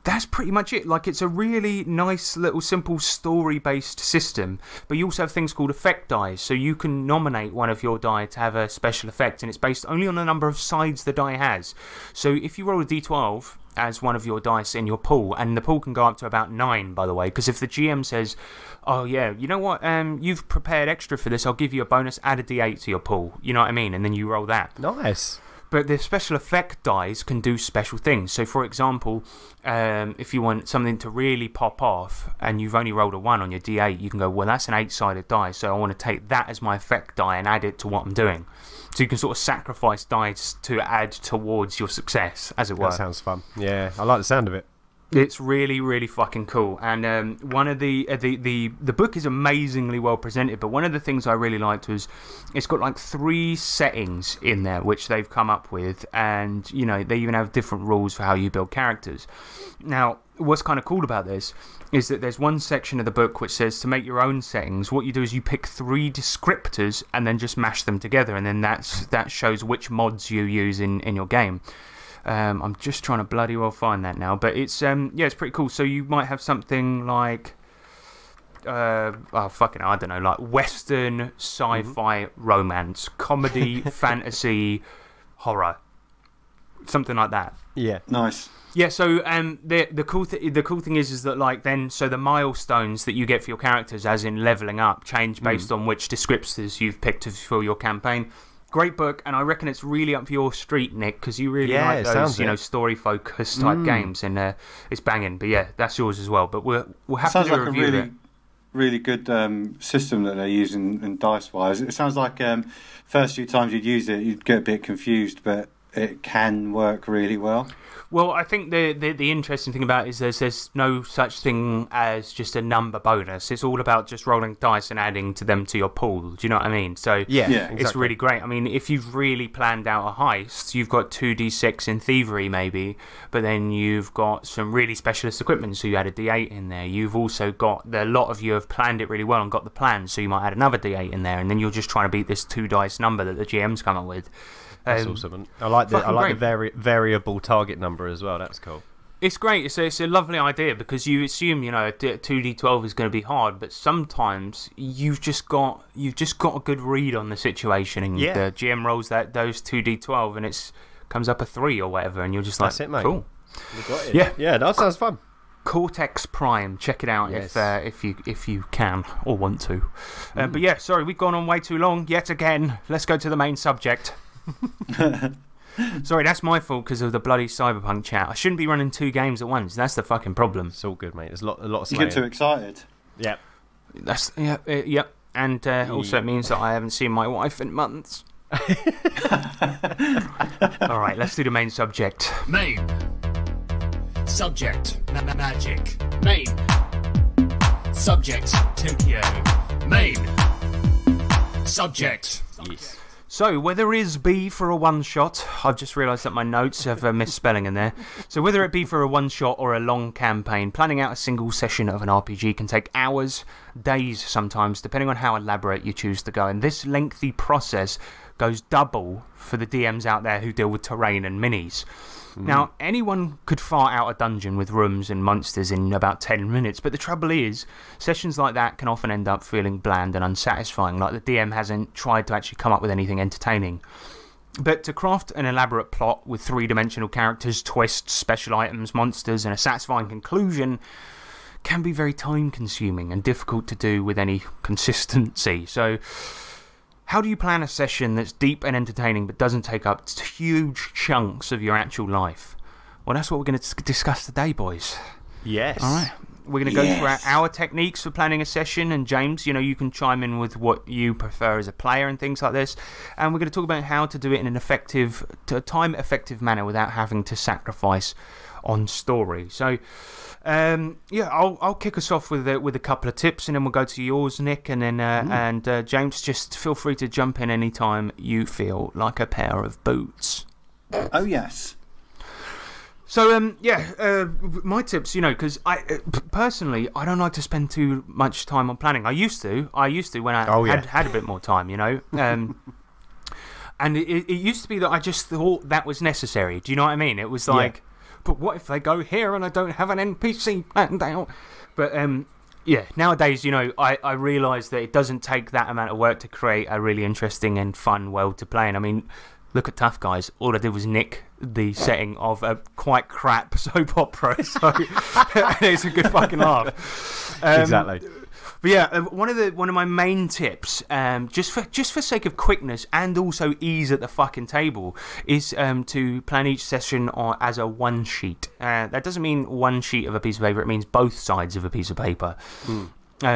that's pretty much it. Like, it's a really nice little simple story-based system, but you also have things called effect dice, so you can nominate one of your die to have a special effect, and it's based only on the number of sides the die has. So if you roll a d12 as one of your dice in your pool, and the pool can go up to about 9, by the way, because if the GM says, oh yeah, you know what, you've prepared extra for this, I'll give you a bonus, add a d8 to your pool, you know what I mean, and then you roll that. Nice. But the special effect dice can do special things. So, for example, if you want something to really pop off and you've only rolled a 1 on your d8, you can go, well, that's an 8-sided die, so I want to take that as my effect die and add it to what I'm doing. So you can sort of sacrifice dice to add towards your success, as it were. That sounds fun. Yeah, I like the sound of it. It's really, really fucking cool. And one of the book is amazingly well presented, but one of the things I really liked was it's got like 3 settings in there which they've come up with, and you know, they even have different rules for how you build characters. Now, what's kind of cool about this is that there's one section of the book which says to make your own settings, what you do is you pick 3 descriptors and then just mash them together, and then that shows which mods you use in your game. I'm just trying to bloody well find that now, but it's it's pretty cool. So you might have something like I don't know, like Western sci-fi romance, comedy, fantasy, horror, something like that. Yeah, Nice. Yeah, so the cool thing is that, like, then, so the milestones that you get for your characters, as in leveling up, change based on which descriptors you've picked for your campaign. Great book, and I reckon it's really up your street, Nick, because you really like those, you know, story-focused type games, and it's banging. But yeah, that's yours as well. But we'll have to do a review. Sounds like a really good system that they're using in dice-wise. It sounds like first few times you'd use it, you'd get a bit confused, but it can work really well. Well, I think the interesting thing about it is there's no such thing as just a number bonus. It's all about just rolling dice and adding to them to your pool. Do you know what I mean? So yeah, it's exactly. really great. I mean, if you've really planned out a heist, you've got 2d6 in thievery maybe, but then you've got some really specialist equipment, so you add a d8 in there. You've also got, a lot of you have planned it really well and got the plan, so you might add another d8 in there, and then you're just trying to beat this 2 dice number that the GM's come up with. That's awesome. I like the variable target number as well. That's cool. It's great. It's a lovely idea, because you assume, you know, 2d12 is going to be hard, but sometimes you've just got a good read on the situation, and the GM rolls those 2d12 and it comes up a 3 or whatever, and you're just like, that's it, mate. Cool. You got it. Yeah, that sounds fun. Cortex Prime, check it out if you can or want to. But yeah, sorry, we've gone on way too long yet again. Let's go to the main subject. Sorry, that's my fault because of the bloody Cyberpunk chat. I shouldn't be running 2 games at once. That's the fucking problem. It's all good, mate. There's a lot of You get too excited. Yep. That's yep. And also it means that I haven't seen my wife in months. All right, let's do the main subject. Main. Subject. Magic. Main. Subject. Tokyo. Main. Subject. Yes. So, whether it be for a one-shot, I've just realised that my notes have a misspelling in there. So, whether it be for a one-shot or a long campaign, planning out a single session of an RPG can take hours, days sometimes, depending on how elaborate you choose to go. And this lengthy process goes double for the DMs out there who deal with terrain and minis. Now, anyone could fart out a dungeon with rooms and monsters in about 10 minutes, but the trouble is, sessions like that can often end up feeling bland and unsatisfying, like the DM hasn't tried to actually come up with anything entertaining. But to craft an elaborate plot with 3-dimensional characters, twists, special items, monsters, and a satisfying conclusion can be very time-consuming and difficult to do with any consistency. So, how do you plan a session that's deep and entertaining but doesn't take up huge chunks of your actual life? Well, that's what we're going to discuss today, boys. Yes. All right. We're going to go through our techniques for planning a session, and James, you know, you can chime in with what you prefer as a player and things like this. And we're going to talk about how to do it in a time-effective manner without having to sacrifice on story. So, I'll kick us off with a couple of tips, and then we'll go to yours, Nick, and then James, just feel free to jump in anytime you feel like a pair of boots. Oh yes. So my tips, you know, because personally I don't like to spend too much time on planning. I used to when I had a bit more time, you know. And it used to be that I just thought that was necessary. Do you know what I mean? It was like, but what if they go here and I don't have an NPC planned out? But yeah, nowadays, you know, I realise that it doesn't take that amount of work to create a really interesting and fun world to play in. I mean, look at Tough Guys. All I did was nick the setting of a quite crap soap opera, so it's a good fucking laugh. Exactly. But yeah, one of my main tips, just for sake of quickness and also ease at the fucking table, is to plan each session as a one sheet. That doesn't mean one sheet of a piece of paper; it means both sides of a piece of paper.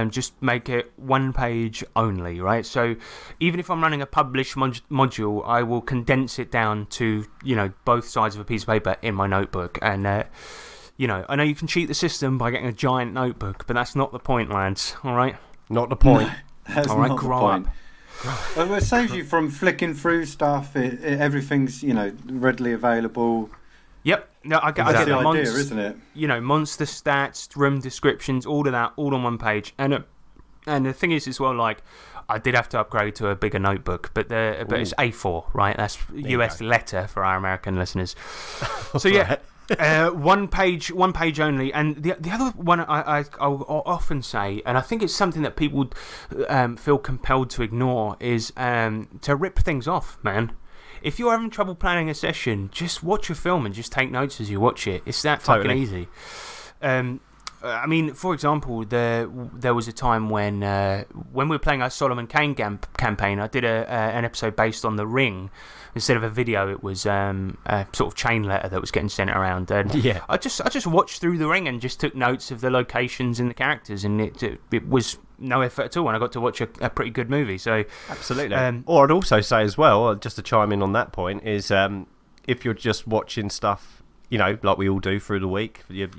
Just make it one page only, right? So even if I'm running a publish module, I will condense it down to, you know, both sides of a piece of paper in my notebook. And you know, I know you can cheat the system by getting a giant notebook, but that's not the point, lads. All right, not the point. That's all right, not the grow point. up. Well, it saves you from flicking through stuff. Everything's, you know, readily available. Yep, no, I get That's the the idea, isn't it? You know, monster stats, room descriptions, all of that, all on one page. And the thing is as well, like, I did have to upgrade to a bigger notebook, but it's A4, right? That's US letter for our American listeners. So yeah. One page only, and the other one I'll often say, and I think it's something that people feel compelled to ignore, is to rip things off, man. If you're having trouble planning a session, just watch a film and just take notes as you watch it. It's that fucking easy. I mean, for example, there was a time when we were playing our Solomon Kane campaign. I did an episode based on The Ring. Instead of a video, it was a sort of chain letter that was getting sent around. And yeah, I just watched through The Ring and just took notes of the locations and the characters, and it was no effort at all. And I got to watch a pretty good movie. So absolutely. Or I'd also say as well, just to chime in on that point, is if you're just watching stuff, you know, like we all do through the week, your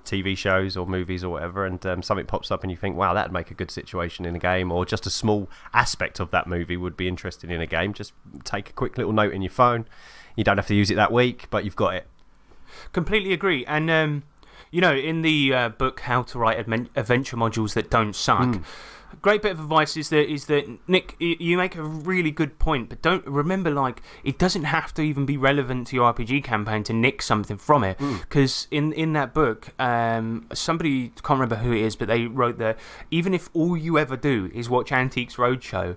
TV shows or movies or whatever, and something pops up and you think, wow, that'd make a good situation in a game, or just a small aspect of that movie would be interesting in a game, just take a quick little note in your phone. You don't have to use it that week, but you've got it. Completely agree. And you know, in the book How to Write Adventure Modules That Don't Suck, great bit of advice is that Nick, you make a really good point, but don't remember, like, it doesn't have to even be relevant to your RPG campaign to nick something from it, because in that book, somebody, can't remember who it is, but they wrote that even if all you ever do is watch Antiques Roadshow,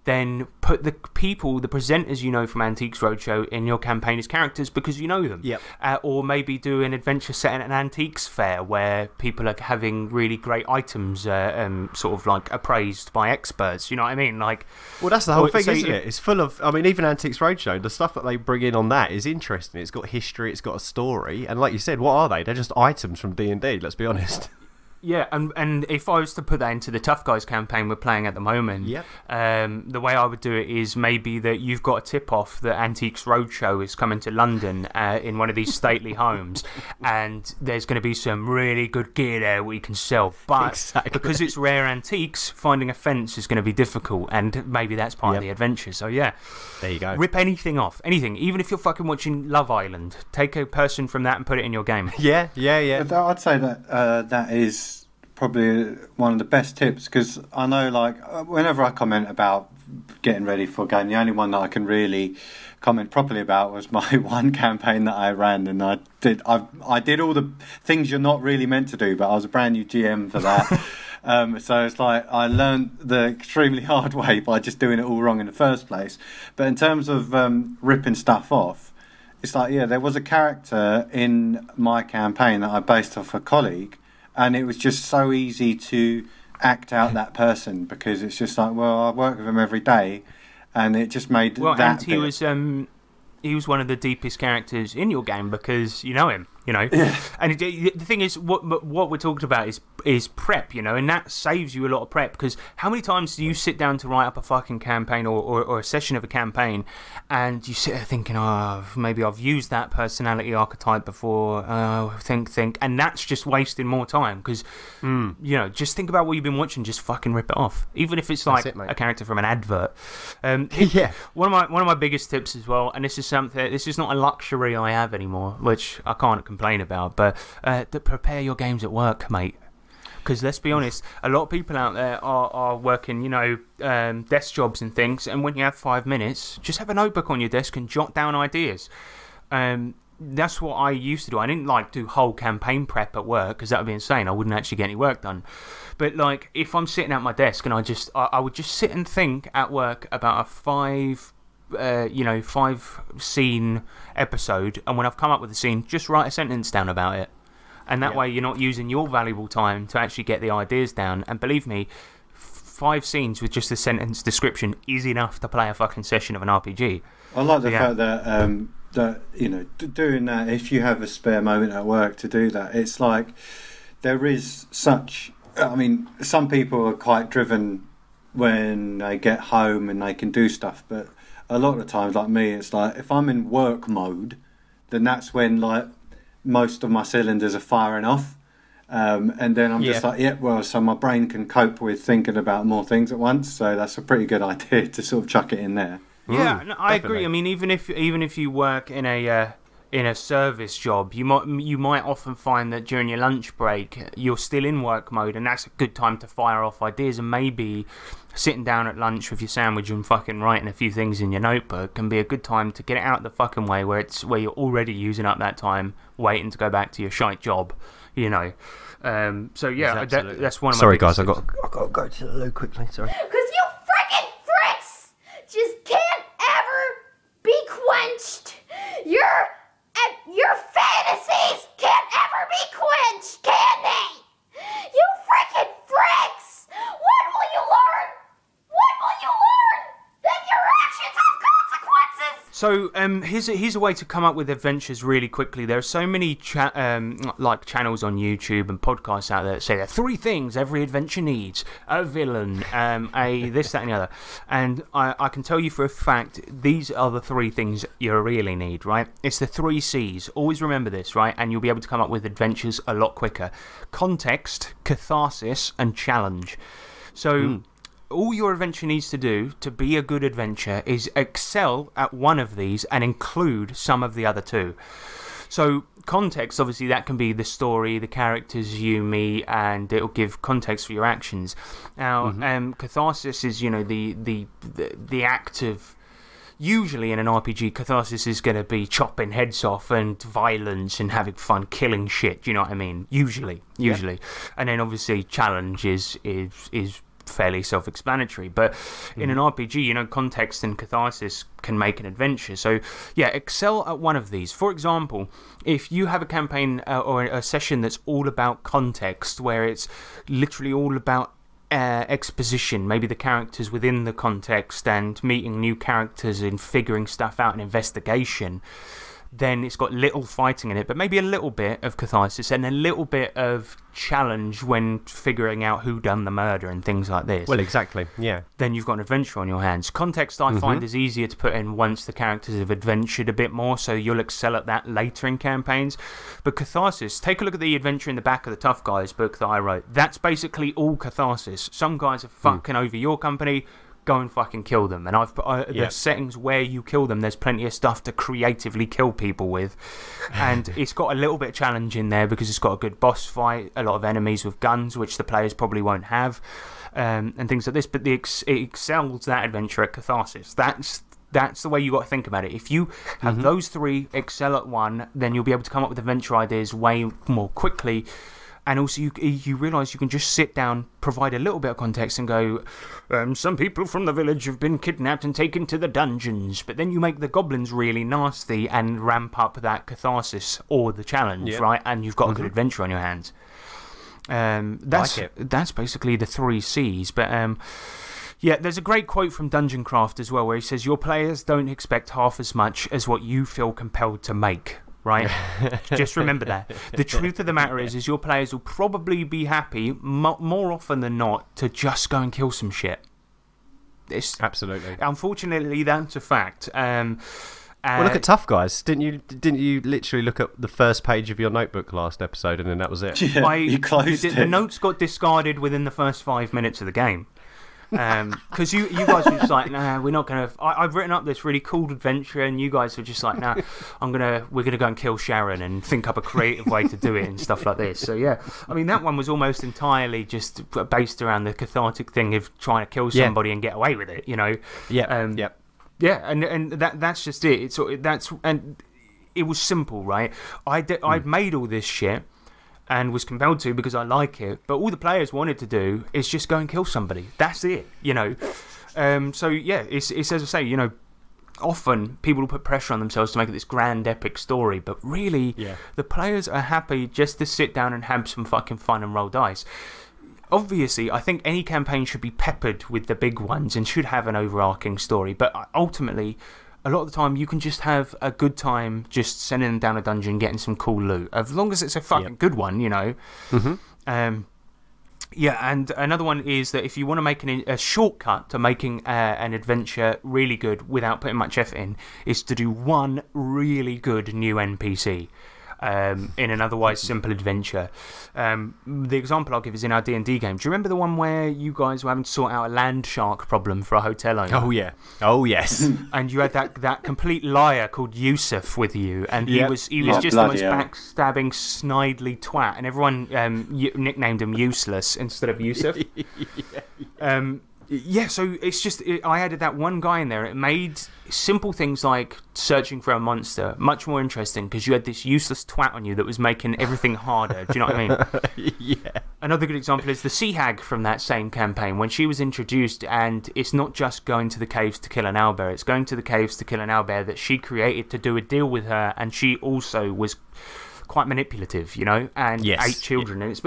then put the presenters you know from Antiques Roadshow in your campaign as characters because you know them. Yep. Or maybe do an adventure set at an antiques fair where people are having really great items sort of like appraised by experts. You know what I mean? Like, well, that's the whole thing, isn't it? It's full of, I mean, even Antiques Roadshow, the stuff that they bring in on that is interesting. It's got history, it's got a story. And like you said, what are they? They're just items from D&D, let's be honest. Yeah, and if I was to put that into the Tough Guys campaign we're playing at the moment, the way I would do it is maybe that you've got a tip-off that Antiques Roadshow is coming to London in one of these stately homes, and there's going to be some really good gear there we can sell. But because it's rare antiques, finding a fence is going to be difficult, and maybe that's part of the adventure. So yeah, there you go. Rip anything off, anything. Even if you're fucking watching Love Island, take a person from that and put it in your game. Yeah. But I'd say that that is probably one of the best tips, because I know, like, whenever I comment about getting ready for a game, the only one that I can really comment properly about was my one campaign that I ran, and I did all the things you're not really meant to do, but I was a brand new GM for that. So it's like I learned the extremely hard way by just doing it all wrong in the first place. But in terms of ripping stuff off, it's like, yeah, there was a character in my campaign that I based off a colleague, and it was just so easy to act out that person, because it's just like, well, I work with him every day, and it just made that. And he was one of the deepest characters in your game because you know him. You know, and the thing is, what we're talking about is prep, you know, and that saves you a lot of prep, because how many times do you sit down to write up a fucking campaign or a session of a campaign, and you sit there thinking, oh, maybe I've used that personality archetype before, think, and that's just wasting more time, because you know, just think about what you've been watching, just fucking rip it off, even if it's like a character from an advert. One of my biggest tips as well, and this is not a luxury I have anymore, which I can't complain about, but to prepare your games at work, mate. Because let's be honest, a lot of people out there are working, you know, desk jobs and things, and when you have 5 minutes, just have a notebook on your desk and jot down ideas. that's what I used to do. I didn't like do whole campaign prep at work because that would be insane. I wouldn't actually get any work done. But like, if I'm sitting at my desk and I would just sit and think at work about a 5 scene episode, and when I've come up with a scene, just write a sentence down about it. And that way you're not using your valuable time to actually get the ideas down. And believe me, 5 scenes with just a sentence description is enough to play a fucking session of an RPG. I like the fact that doing that, if you have a spare moment at work to do that, it's like there is such. I mean, some people are quite driven when they get home and they can do stuff, but a lot of the times, like me, it's like if I'm in work mode, then that's when like most of my cylinders are firing off, and then I'm just like, so my brain can cope with thinking about more things at once. So that's a pretty good idea to sort of chuck it in there. Yeah, no, I agree. I mean, even if you work in a service job, you might often find that during your lunch break you're still in work mode, and that's a good time to fire off ideas. And maybe sitting down at lunch with your sandwich and fucking writing a few things in your notebook can be a good time to get it out of the fucking way, where you're already using up that time waiting to go back to your shite job, you know. So yeah, that's one of my. Sorry guys, I got to go to the loo quickly. Sorry. Because you freaking pricks just can't ever be quenched. Your fantasies can't ever be quenched, can they? You freaking pricks! What will you learn? What will you learn? That your actions have consequences! So here's a way to come up with adventures really quickly. There are so many like channels on YouTube and podcasts out there that say there are 3 things every adventure needs: a villain, a this, that, and the other. And I can tell you for a fact these are the 3 things you really need, right? It's the 3 C's. Always remember this, right? And you'll be able to come up with adventures a lot quicker: context, catharsis, and challenge. So all your adventure needs to do to be a good adventure is excel at one of these and include some of the other 2. So context, obviously, that can be the story, the characters you meet, and it'll give context for your actions. Now, catharsis is, the act of. Usually in an RPG, catharsis is going to be chopping heads off and violence and having fun, killing shit. Do you know what I mean? Usually, and then obviously challenge is fairly self-explanatory. But in an RPG, context and catharsis can make an adventure. So yeah, excel at one of these. For example, if you have a campaign or a session that's all about context, where it's literally all about exposition, maybe the characters within the context and meeting new characters and figuring stuff out and investigation, then it's got little fighting in it, but maybe a little bit of catharsis and a little bit of challenge when figuring out who done the murder and things like this. Well, exactly, yeah. Then you've got an adventure on your hands. Context, I find, is easier to put in once the characters have adventured a bit more, so you'll excel at that later in campaigns. But catharsis, take a look at the Adventure in the Back of the Tough Guys book that I wrote. That's basically all catharsis. Some guys are fucking over your company. Go and fucking kill them. And I've put the settings where you kill them, there's plenty of stuff to creatively kill people with. And it's got a little bit of challenge in there because it's got a good boss fight, a lot of enemies with guns, which the players probably won't have, and things like this. But it excels that adventure at catharsis. That's the way you got to think about it. If you have those 3, excel at one, then you'll be able to come up with adventure ideas way more quickly. And also, you realise you can just sit down, provide a little bit of context, and go, some people from the village have been kidnapped and taken to the dungeons. But then you make the goblins really nasty and ramp up that catharsis or the challenge, right? And you've got a good adventure on your hands. That's basically the 3 C's. But yeah, there's a great quote from Dungeon Craft as well, where he says, "Your players don't expect half as much as what you feel compelled to make." Right? Just remember that. The truth of the matter is your players will probably be happy, more often than not, to just go and kill some shit. Absolutely. Unfortunately, that's a fact. Well, look at Tough Guys. Didn't you literally look at the first page of your notebook last episode, and then that was it? Yeah, you closed it. The notes got discarded within the first 5 minutes of the game. Because you guys were just like, nah, we're not going to. I've written up this really cool adventure, and you guys were just like, nah, we're gonna go and kill Sharon and think up a creative way to do it and stuff like this. So yeah, I mean that one was almost entirely just based around the cathartic thing of trying to kill somebody and get away with it, you know. Yeah. Yeah, and that's just it. it was simple, right? I'd made all this shit and was compelled to because I like it, but all the players wanted to do is just go and kill somebody. That's it, you know. So yeah, it's as I say, you know, often people will put pressure on themselves to make it this grand epic story, but really the players are happy just to sit down and have some fucking fun and roll dice. Obviously, I think any campaign should be peppered with the big ones and should have an overarching story, but ultimately a lot of the time you can just have a good time just sending them down a dungeon, getting some cool loot, as long as it's a fucking good one, you know. Yeah, and another one is that if you want to make a shortcut to making an adventure really good without putting much effort in, is to do one really good new NPC in an otherwise simple adventure. The example I'll give is in our D&D game. Do you remember the one where you guys were having to sort out a land shark problem for a hotel owner? Oh, yeah. Oh, yes. And you had that complete liar called Yusuf with you, and he was just the most backstabbing, snidely twat, and everyone nicknamed him Useless instead of Yusuf. Yeah, so it's just I added that one guy in there. It made simple things like searching for a monster much more interesting because you had this useless twat on you that was making everything harder. Do you know what I mean? Yeah. Another good example is the Sea Hag from that same campaign when she was introduced, and it's not just going to the caves to kill an owlbear, it's going to the caves to kill an owlbear that she created to do a deal with her, and she also was quite manipulative, you know, and ate children. And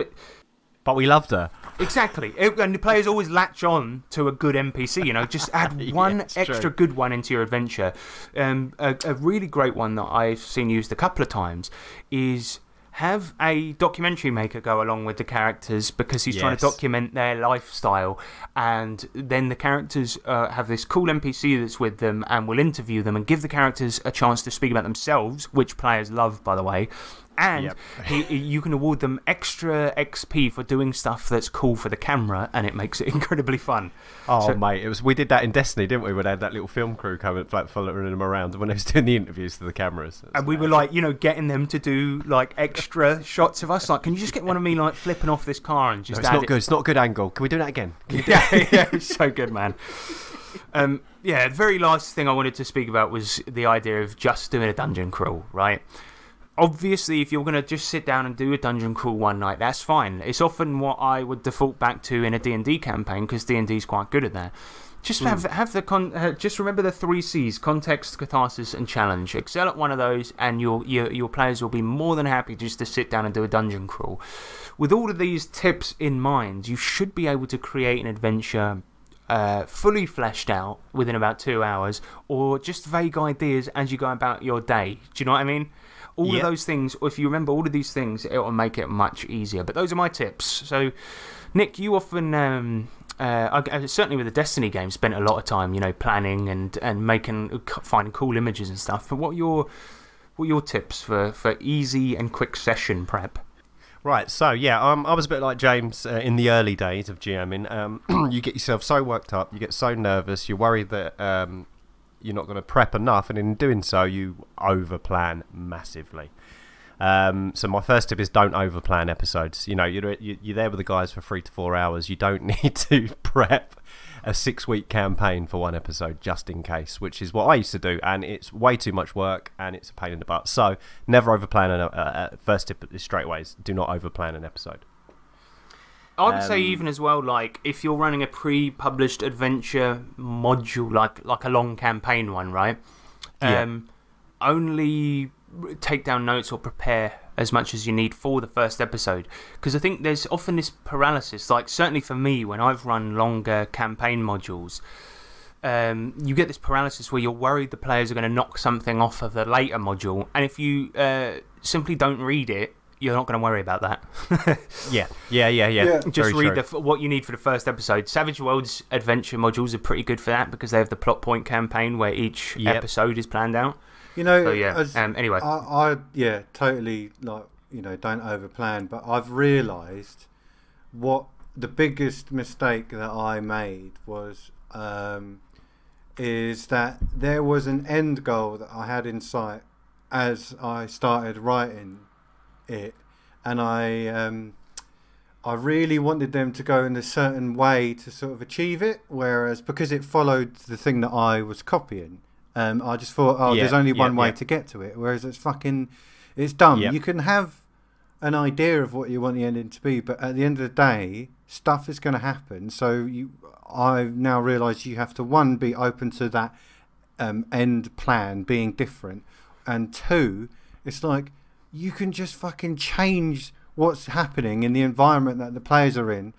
But we loved her. Exactly. And the players always latch on to a good NPC, you know, just add one extra good one into your adventure. A really great one that I've seen used a couple of times is have a documentary maker go along with the characters because he's trying to document their lifestyle, and then the characters have this cool NPC that's with them and will interview them and give the characters a chance to speak about themselves, which players love, by the way. And you can award them extra XP for doing stuff that's cool for the camera, and it makes it incredibly fun. Oh, mate, we did that in Destiny, didn't we? When they had that little film crew coming, like, following them around when they was doing the interviews to the cameras. And we were like, you know, getting them to do like extra shots of us. Like, can you just get one of me like flipping off this car and just? No, it's not good. It's not a good angle. Can we do that again? Yeah, it's so good, man. The very last thing I wanted to speak about was the idea of just doing a dungeon crawl, right? Obviously, if you're going to just sit down and do a dungeon crawl one night, that's fine. It's often what I would default back to in a D&D campaign because D&D is quite good at that. Just just remember the 3 C's: context, catharsis, and challenge. Excel at one of those, and your players will be more than happy just to sit down and do a dungeon crawl. With all of these tips in mind, you should be able to create an adventure fully fleshed out within about 2 hours, or just vague ideas as you go about your day. Do you know what I mean? All of those things, if you remember all of these things, it will make it much easier. But those are my tips. So, Nick, you often, certainly with the Destiny game, spent a lot of time, you know, planning and finding cool images and stuff. But what are your tips for easy and quick session prep? Right, so I was a bit like James in the early days of GMing. You get yourself so worked up, you get so nervous, you're worried that you're not going to prep enough, and in doing so you overplan massively. So my first tip is don't overplan episodes. You know, you're there with the guys for 3 to 4 hours. You don't need to prep a 6-week campaign for one episode just in case, which is what I used to do, and it's way too much work and it's a pain in the butt. So never overplan. First tip is straight away is do not overplan an episode. I would say even as well, like if you're running a pre-published adventure module, like a long campaign one, right? Only take down notes or prepare as much as you need for the first episode, because I think there's often this paralysis. Like certainly for me, when I've run longer campaign modules, you get this paralysis where you're worried the players are going to knock something off of the later module, and if you simply don't read it, you're not going to worry about that. Yeah. Just read what you need for the first episode. Savage Worlds adventure modules are pretty good for that because they have the plot point campaign where each episode is planned out. You know, anyway, I totally don't overplan. But I've realised what the biggest mistake that I made was is that there was an end goal that I had in sight as I started writing it, and I really wanted them to go in a certain way to sort of achieve it, whereas because it followed the thing that I was copying, I just thought, there's only one way to get to it, whereas it's dumb. Yep. You can have an idea of what you want the ending to be, but at the end of the day, stuff is going to happen. So I've now realised you have to, one, be open to that end plan being different, and two, it's like you can just fucking change what's happening in the environment that the players are in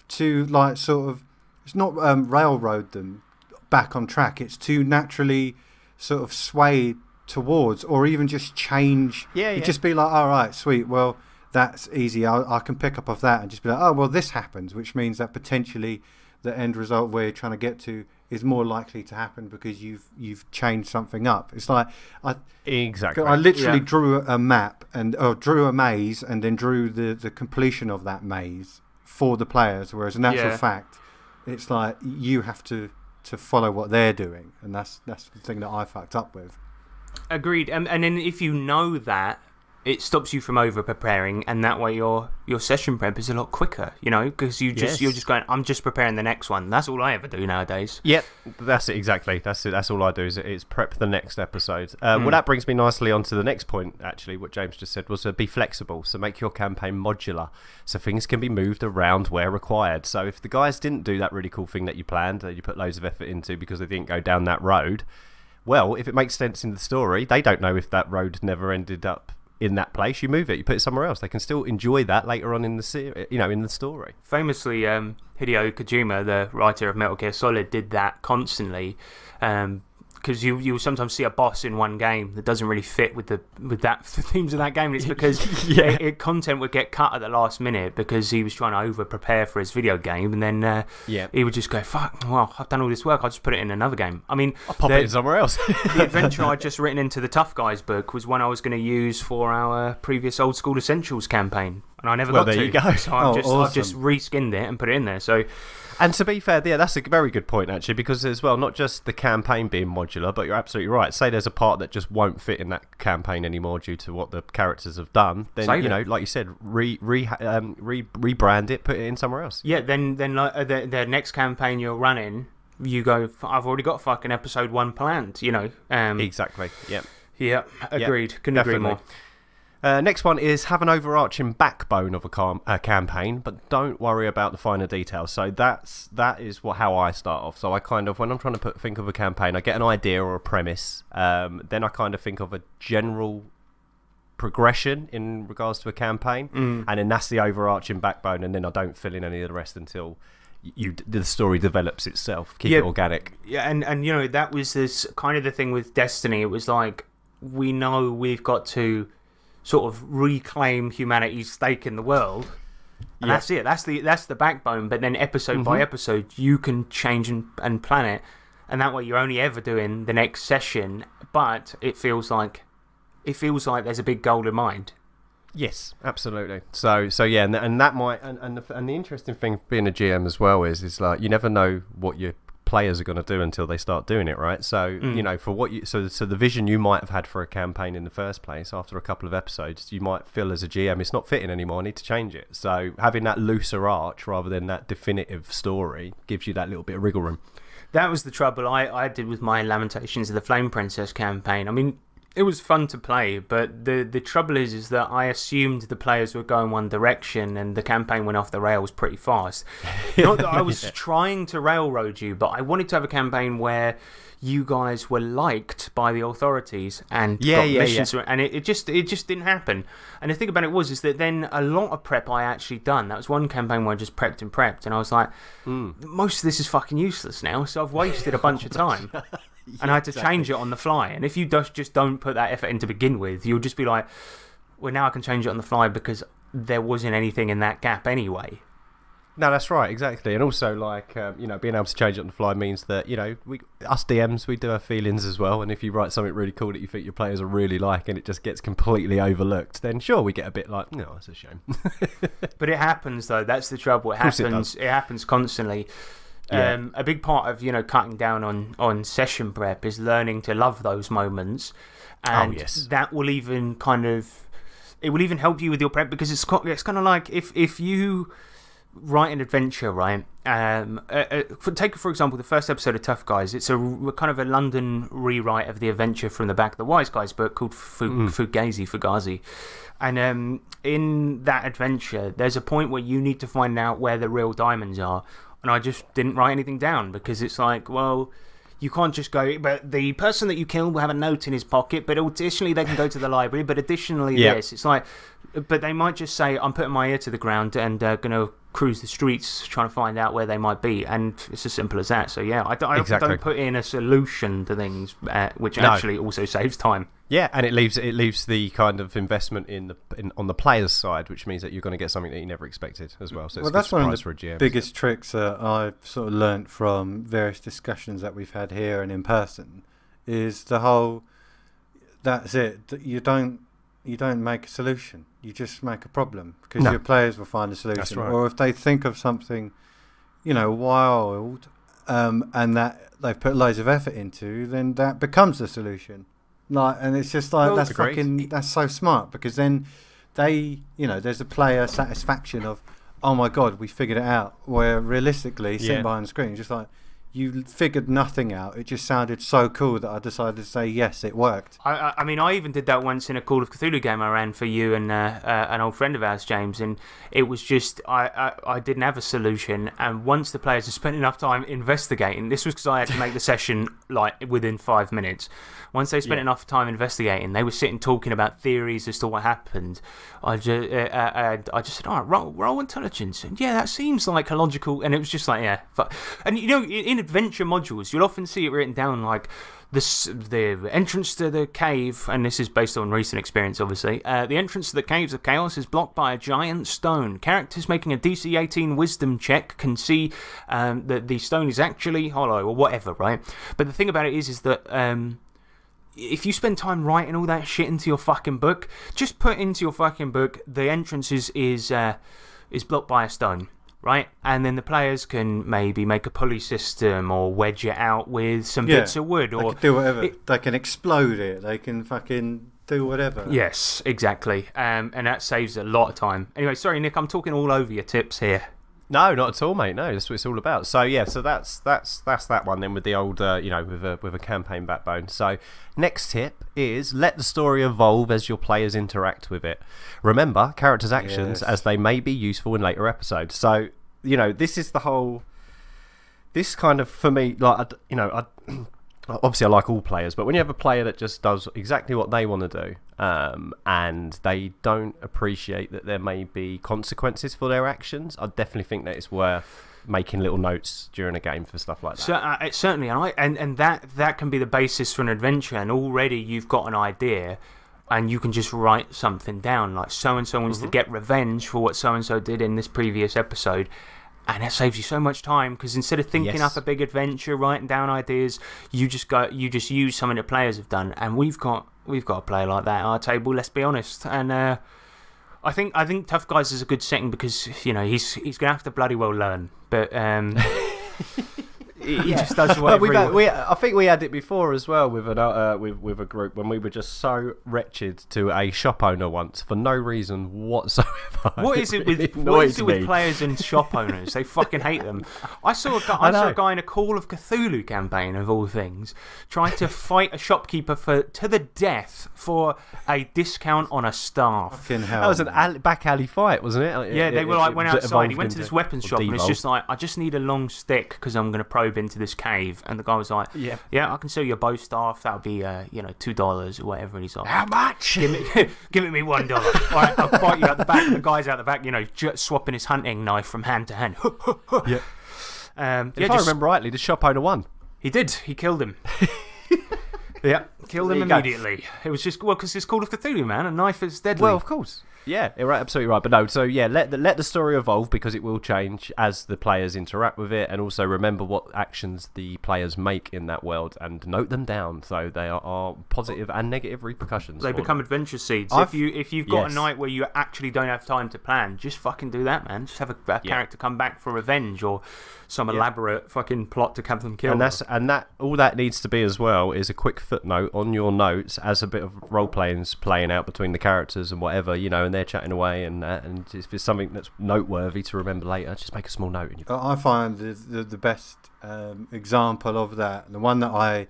to like sort of, it's not railroad them back on track, it's to naturally sort of sway towards, or even just change. Just be like, all right, sweet, well, that's easy, I can pick up off that, and just be like, oh well, this happens, which means that potentially the end result where you're trying to get to is more likely to happen because you've changed something up. It's like I literally drew a map drew a maze and then drew the completion of that maze for the players, whereas in actual fact it's like you have to follow what they're doing, and that's the thing that I fucked up with. Agreed. And then if you know that, it stops you from over preparing, and that way your session prep is a lot quicker, you know, because you're just going, I'm just preparing the next one. That's all I ever do nowadays. Yep, that's it, exactly. That's it. That's all I do is prep the next episode. Well, that brings me nicely on to the next point, actually. What James just said was be flexible. So make your campaign modular, so things can be moved around where required. So if the guys didn't do that really cool thing that you planned, that you put loads of effort into because they didn't go down that road, well, if it makes sense in the story, they don't know if that road never ended up in that place, you move it, you put it somewhere else. They can still enjoy that later on in the series, you know, in the story. Famously, Hideo Kojima, the writer of Metal Gear Solid, did that constantly. Because you'll sometimes see a boss in one game that doesn't really fit with the themes of that game, and it's because content would get cut at the last minute because he was trying to over prepare for his video game, and then he would just go, fuck, well, I've done all this work, I'll just put it in another game. I mean, I'll pop it in somewhere else. The adventure I'd just written into the Tough Guys book was one I was going to use for our previous Old School Essentials campaign, and I never got to. There you go. So I've just reskinned it and put it in there. So. And to be fair, that's a very good point, actually, because as well, not just the campaign being modular, but you're absolutely right. Say there's a part that just won't fit in that campaign anymore due to what the characters have done, then, you know, like you said, rebrand it, put it in somewhere else. Yeah, then like, the next campaign you're running, you go, I've already got fucking episode 1 planned, you know. Exactly, yep. Yeah, agreed. Couldn't agree more. Next one is have an overarching backbone of a campaign, but don't worry about the finer details. So that is how I start off. So I kind of, when I'm trying to think of a campaign, I get an idea or a premise. Then I kind of think of a general progression in regards to a campaign, and then that's the overarching backbone. And then I don't fill in any of the rest until the story develops itself. Keep it organic. Yeah, and you know, that was this kind of the thing with Destiny. It was like, we know we've got to sort of reclaim humanity's stake in the world, and that's it. That's the backbone. But then episode by episode, you can change and plan it, and that way you're only ever doing the next session. But it feels like there's a big goal in mind. Yes, absolutely. So yeah, and that might and the interesting thing being a GM as well is like you never know what your players are going to do until they start doing it, right? So you know, for what so the vision you might have had for a campaign in the first place, after a couple of episodes, you might feel as a GM it's not fitting anymore, I need to change it. So having that looser arch rather than that definitive story gives you that little bit of wriggle room. That was the trouble I did with my Lamentations of the Flame Princess campaign. I mean, it was fun to play, but the trouble is that I assumed the players were going one direction, and the campaign went off the rails pretty fast. Not that I was trying to railroad you, but I wanted to have a campaign where you guys were liked by the authorities and got missions, and it just didn't happen. And the thing about it is that then a lot of prep I actually done. That was one campaign where I just prepped, and I was like, most of this is fucking useless now, so I've wasted a bunch of time. And I had to change it on the fly. And if you just don't put that effort in to begin with, you'll just be like, well, now I can change it on the fly because there wasn't anything in that gap anyway. No, that's right, exactly. And also, like, you know, being able to change it on the fly means that, you know, us DMs, we do have feelings as well. And if you write something really cool that you think your players will really like and it just gets completely overlooked, then sure, we get a bit like, no, it's a shame. But it happens, though. That's the trouble. It happens constantly. Yeah. A big part of, you know, cutting down on session prep is learning to love those moments, and that will even help you with your prep, because it's kind of like if you write an adventure, right? Take for example the first episode of Tough Guys. It's a kind of a London rewrite of the adventure from the Back of the Wise Guys book called Fugazi. And in that adventure, there's a point where you need to find out where the real diamonds are. And I just didn't write anything down because it's like, well, you can't just go, but the person that you killed will have a note in his pocket, but additionally they can go to the library, but additionally this. It's like, but they might just say, I'm putting my ear to the ground and going to cruise the streets trying to find out where they might be. And it's as simple as that. So, yeah, I don't put in a solution to things, which actually also saves time. Yeah, and it leaves the kind of investment on the player's side, which means that you're going to get something that you never expected as well. So it's that's one of for a GM, biggest tricks that I've sort of learnt from various discussions that we've had here and in person is the whole. That's it. You don't make a solution. You just make a problem because your players will find a solution. That's right. Or if they think of something, wild, and that they've put loads of effort into, then that becomes the solution. And it's just like that's so smart because then there's a player satisfaction of, oh my god, we figured it out. Where realistically, sitting behind the screen, just like you figured nothing out. It just sounded so cool that I decided to say yes, it worked. I mean, I even did that once in a Call of Cthulhu game I ran for you and an old friend of ours, James, and it was just I didn't have a solution. And once the players had spent enough time investigating, this was because I had to make the session like within 5 minutes. Once they spent enough time investigating, they were sitting talking about theories as to what happened. I just said, all right, roll intelligence. And yeah, that seems like a logical. And it was just like, yeah. And in adventure modules, you'll often see it written down like the entrance to the cave, and this is based on recent experience, obviously. The entrance to the Caves of Chaos is blocked by a giant stone. Characters making a DC 18 wisdom check can see that the stone is actually hollow or whatever, right? But the thing about it is that if you spend time writing all that shit into your fucking book, just put into your fucking book the entrance is blocked by a stone, right? And then the players can maybe make a pulley system or wedge it out with some bits of wood. Or they can do whatever. They can explode it. They can fucking do whatever. Yes, exactly. And that saves a lot of time. Anyway, sorry, Nick, I'm talking all over your tips here. No, not at all, mate. No, that's what it's all about. So yeah, so that's that one then with the old, with a campaign backbone. So next tip is let the story evolve as your players interact with it. Remember characters' actions as they may be useful in later episodes. So this is the whole. This kind of for me, like obviously I like all players, but when you have a player that just does exactly what they want to do, and they don't appreciate that there may be consequences for their actions, I definitely think that it's worth making little notes during a game for stuff like that. So, certainly, and that can be the basis for an adventure, and already you've got an idea, and you can just write something down, like so-and-so wants to get revenge for what so-and-so did in this previous episode. And that saves you so much time because instead of thinking up a big adventure, writing down ideas, you just use something that players have done. And we've got a player like that at our table. Let's be honest. And I think Tough Guys is a good setting because he's gonna have to bloody well learn, but he just does whatever. I think we had it before as well with with a group when we were just so wretched to a shop owner once for no reason whatsoever. What is it with players and shop owners? They fucking hate them. I saw a guy in a Call of Cthulhu campaign of all things trying to fight a shopkeeper to the death for a discount on a staff. Fucking hell. That was an back alley fight, wasn't it? Yeah, they were like went outside. He went to this weapons shop and it's just like, I just need a long stick because I'm going to probe into this cave. And the guy was like, yeah, I can sell you a bow staff. That'll be $2 or whatever. And he's like, how much? Give it me $1. All right, I'll fight you out the back. And the guy's out the back, swapping his hunting knife from hand to hand. If I remember rightly, the shop owner won. He did. He killed him. Yeah, killed him immediately. It was just because it's Call of Cthulhu, man. A knife is deadly. Well, of course. Yeah, you're absolutely right. But no, so yeah, let the story evolve because it will change as the players interact with it, and also remember what actions the players make in that world and note them down so they are positive and negative repercussions. They become adventure seeds. If you've got a night where you actually don't have time to plan, just fucking do that, man. Just have a character come back for revenge or some elaborate fucking plot to have them killed. And that all that needs to be as well is a quick footnote on your notes as a bit of role playing out between the characters and whatever, and there chatting away, and if it's something that's noteworthy to remember later, just make a small note. And I find the best example of that, the one that I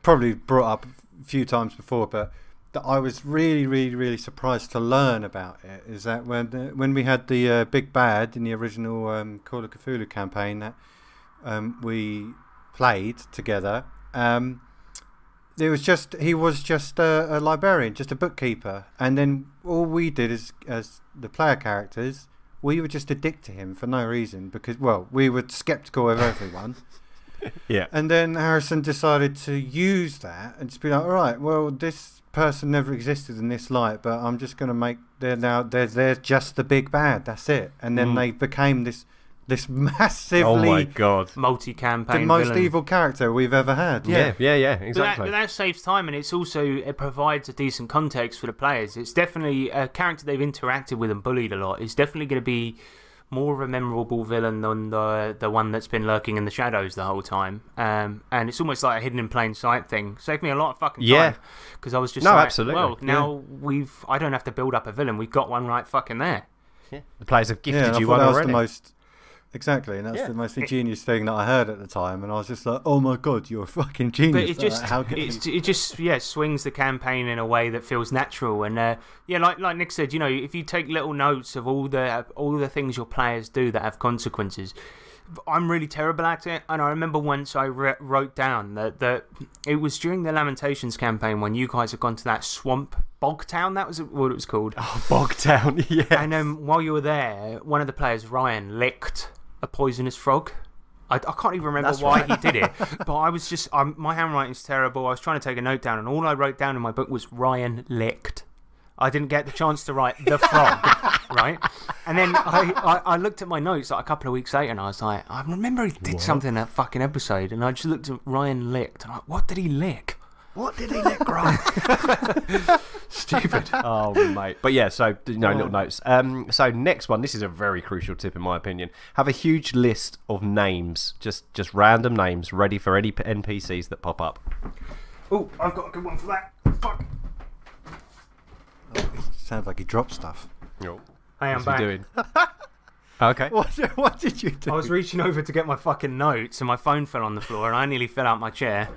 probably brought up a few times before, but that I was really, really, really surprised to learn about it, is that when we had the big bad in the original Call of Cthulhu campaign that we played together, he was just a librarian, just a bookkeeper, and then all we did as the player characters, we were just a dick to him for no reason, because, well, we were sceptical of everyone. Yeah. And then Harrison decided to use that and just be like, all right, well, this person never existed in this light, but I'm just going to make they're just the big bad. That's it. And then they became this massively, oh my god, multi-campaign the most villain. evil character we've ever had. Yeah, exactly. But that saves time, and it provides a decent context for the players. It's definitely a character they've interacted with and bullied a lot. It's definitely going to be more of a memorable villain than the one that's been lurking in the shadows the whole time. And it's almost like a hidden in plain sight thing. Saved me a lot of fucking time. Because I was just absolutely. Well, now I don't have to build up a villain. We've got one right fucking there. Yeah. The players have gifted you one already. Exactly, and that's the most ingenious thing that I heard at the time, and I was just like, "Oh my god, you're a fucking genius!" But it just swings the campaign in a way that feels natural, and like Nick said, if you take little notes of all the things your players do that have consequences. I'm really terrible at it, and I remember once I wrote down that it was during the Lamentations campaign when you guys had gone to that swamp Bogtown. That was what it was called. Oh, Bogtown, yeah. And while you were there, one of the players, Ryan, licked a poisonous frog. I can't even remember why he did it, but I was just my handwriting's terrible. I was trying to take a note down, and all I wrote down in my book was Ryan licked. I didn't get the chance to write the frog, right? And then I looked at my notes like a couple of weeks later, and I was like, I remember he did something in that fucking episode, and I just looked at Ryan licked, and I'm like, what did he lick? What did he lick, Ryan? Stupid. Oh, mate. But yeah, so, little notes. So next one, this is a very crucial tip in my opinion. Have a huge list of names, just random names, ready for any NPCs that pop up. Oh, I've got a good one for that. Fuck. It sounds like he dropped stuff. Oh. I am What's back. he doing? Okay. What did you do? I was reaching over to get my fucking notes, and my phone fell on the floor, and I nearly fell out my chair.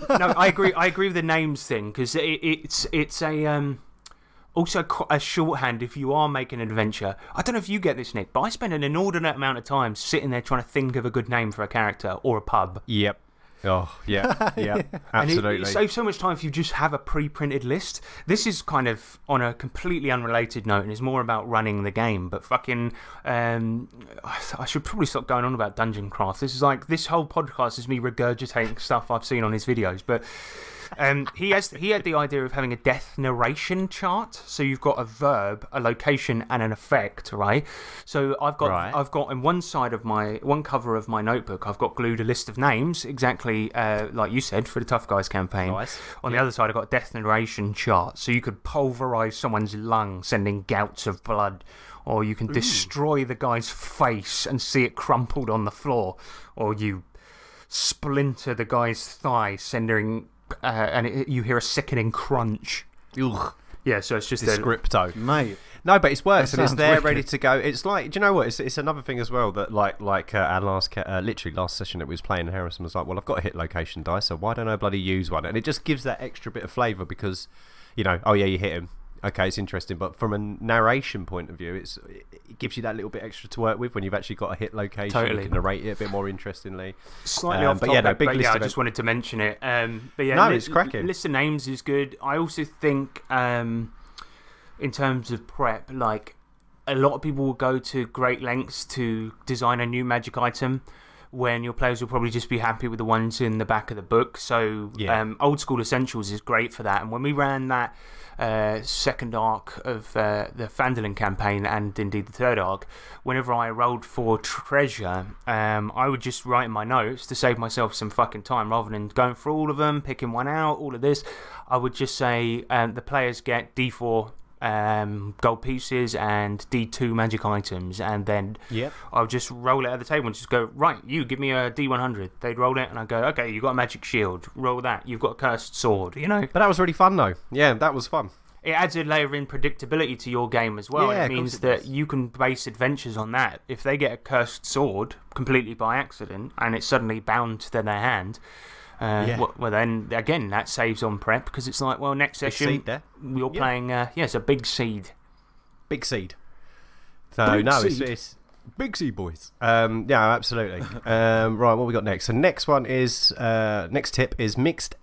No, I agree with the names thing, because it's a also a shorthand if you are making an adventure. I don't know if you get this, Nick, but I spend an inordinate amount of time sitting there trying to think of a good name for a character or a pub. Yep. Oh, yeah, absolutely. And it saves so much time if you just have a pre-printed list. This is kind of on a completely unrelated note, and is more about running the game. But fucking, I should probably stop going on about Dungeon Craft. This whole podcast is me regurgitating stuff I've seen on his videos. But he had the idea of having a death narration chart. So you've got a verb, a location, and an effect, right? So I've got on one cover of my notebook, I've got glued a list of names, exactly like you said for the Tough Guys campaign. Nice. On the other side, I've got a death narration chart. So you could pulverize someone's lung, sending gouts of blood. Or you can destroy the guy's face and see it crumpled on the floor. Or you splinter the guy's thigh, sending... you hear a sickening crunch. Ugh. Yeah, so it's just Descripto. Mate. No, but it's works, and it's there wicked. ready to go. It's like, do you know what? It's another thing as well that like our last session that we was playing, Harrison was like, well, I've got a hit location die, so why don't I bloody use one? And it just gives that extra bit of flavour because, oh yeah, you hit him. Okay, it's interesting, but from a narration point of view, it gives you that little bit extra to work with when you've actually got a hit location. Totally. You can narrate it a bit more interestingly. Slightly off topic, topic, big but list I of just wanted to mention it. But yeah, no, it's cracking. List of names is good. I also think, in terms of prep, like a lot of people will go to great lengths to design a new magic item, when your players will probably just be happy with the ones in the back of the book. So Old School Essentials is great for that. And when we ran that second arc of the Phandalin campaign, and indeed the third arc, whenever I rolled for treasure, I would just write in my notes to save myself some fucking time, rather than going through all of them, picking one out, all of this. I would just say the players get D4 gold pieces and D2 magic items, and then I'll just roll it at the table and just go, right, you give me a D100. They'd roll it, and I go, okay, you've got a magic shield, roll that, you've got a cursed sword, But that was really fun though. Yeah, that was fun. it adds a layer of predictability to your game as well. Yeah, it means that you can base adventures on that. If they get a cursed sword completely by accident and it's suddenly bound to their hand, well, then again that saves on prep because it's like, well, next Big session seed there. you're playing. It's a big seed. Big seed. So it's Big C boys. Yeah, absolutely. Right, what we got next? So next one is next tip is mixed.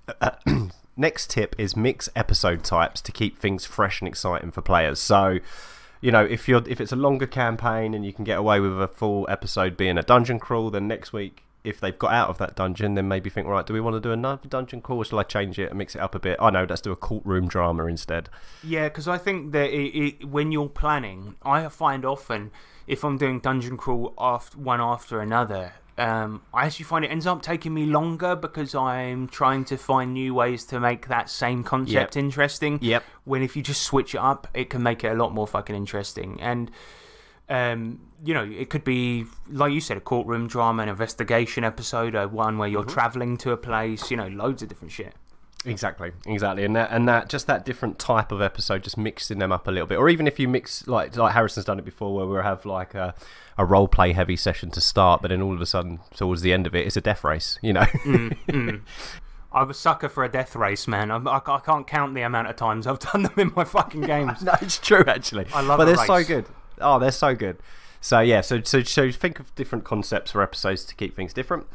Next tip is mix episode types to keep things fresh and exciting for players. So, if it's a longer campaign and you can get away with a full episode being a dungeon crawl, then next week, if they've got out of that dungeon, then maybe think, right, do we want to do another dungeon crawl, or shall I change it and mix it up a bit? Oh no, let's do a courtroom drama instead. Yeah, because I think that when you're planning, I find often if I'm doing dungeon crawl one after another, I actually find it ends up taking me longer because I'm trying to find new ways to make that same concept interesting. Yep. When if you just switch it up, it can make it a lot more fucking interesting. And it could be, like you said, a courtroom drama, an investigation episode, one where you're travelling to a place, loads of different shit. Exactly, and that just that different type of episode, just mixing them up a little bit, or even if you mix like Harrison's done it before, where we'll have like a role play heavy session to start, but then all of a sudden towards the end of it, it's a death race, I'm a sucker for a death race, man. I can't count the amount of times I've done them in my fucking games. No, it's true actually. I love, but they're race. So good. Oh, they're so good. So yeah, so think of different concepts for episodes to keep things different.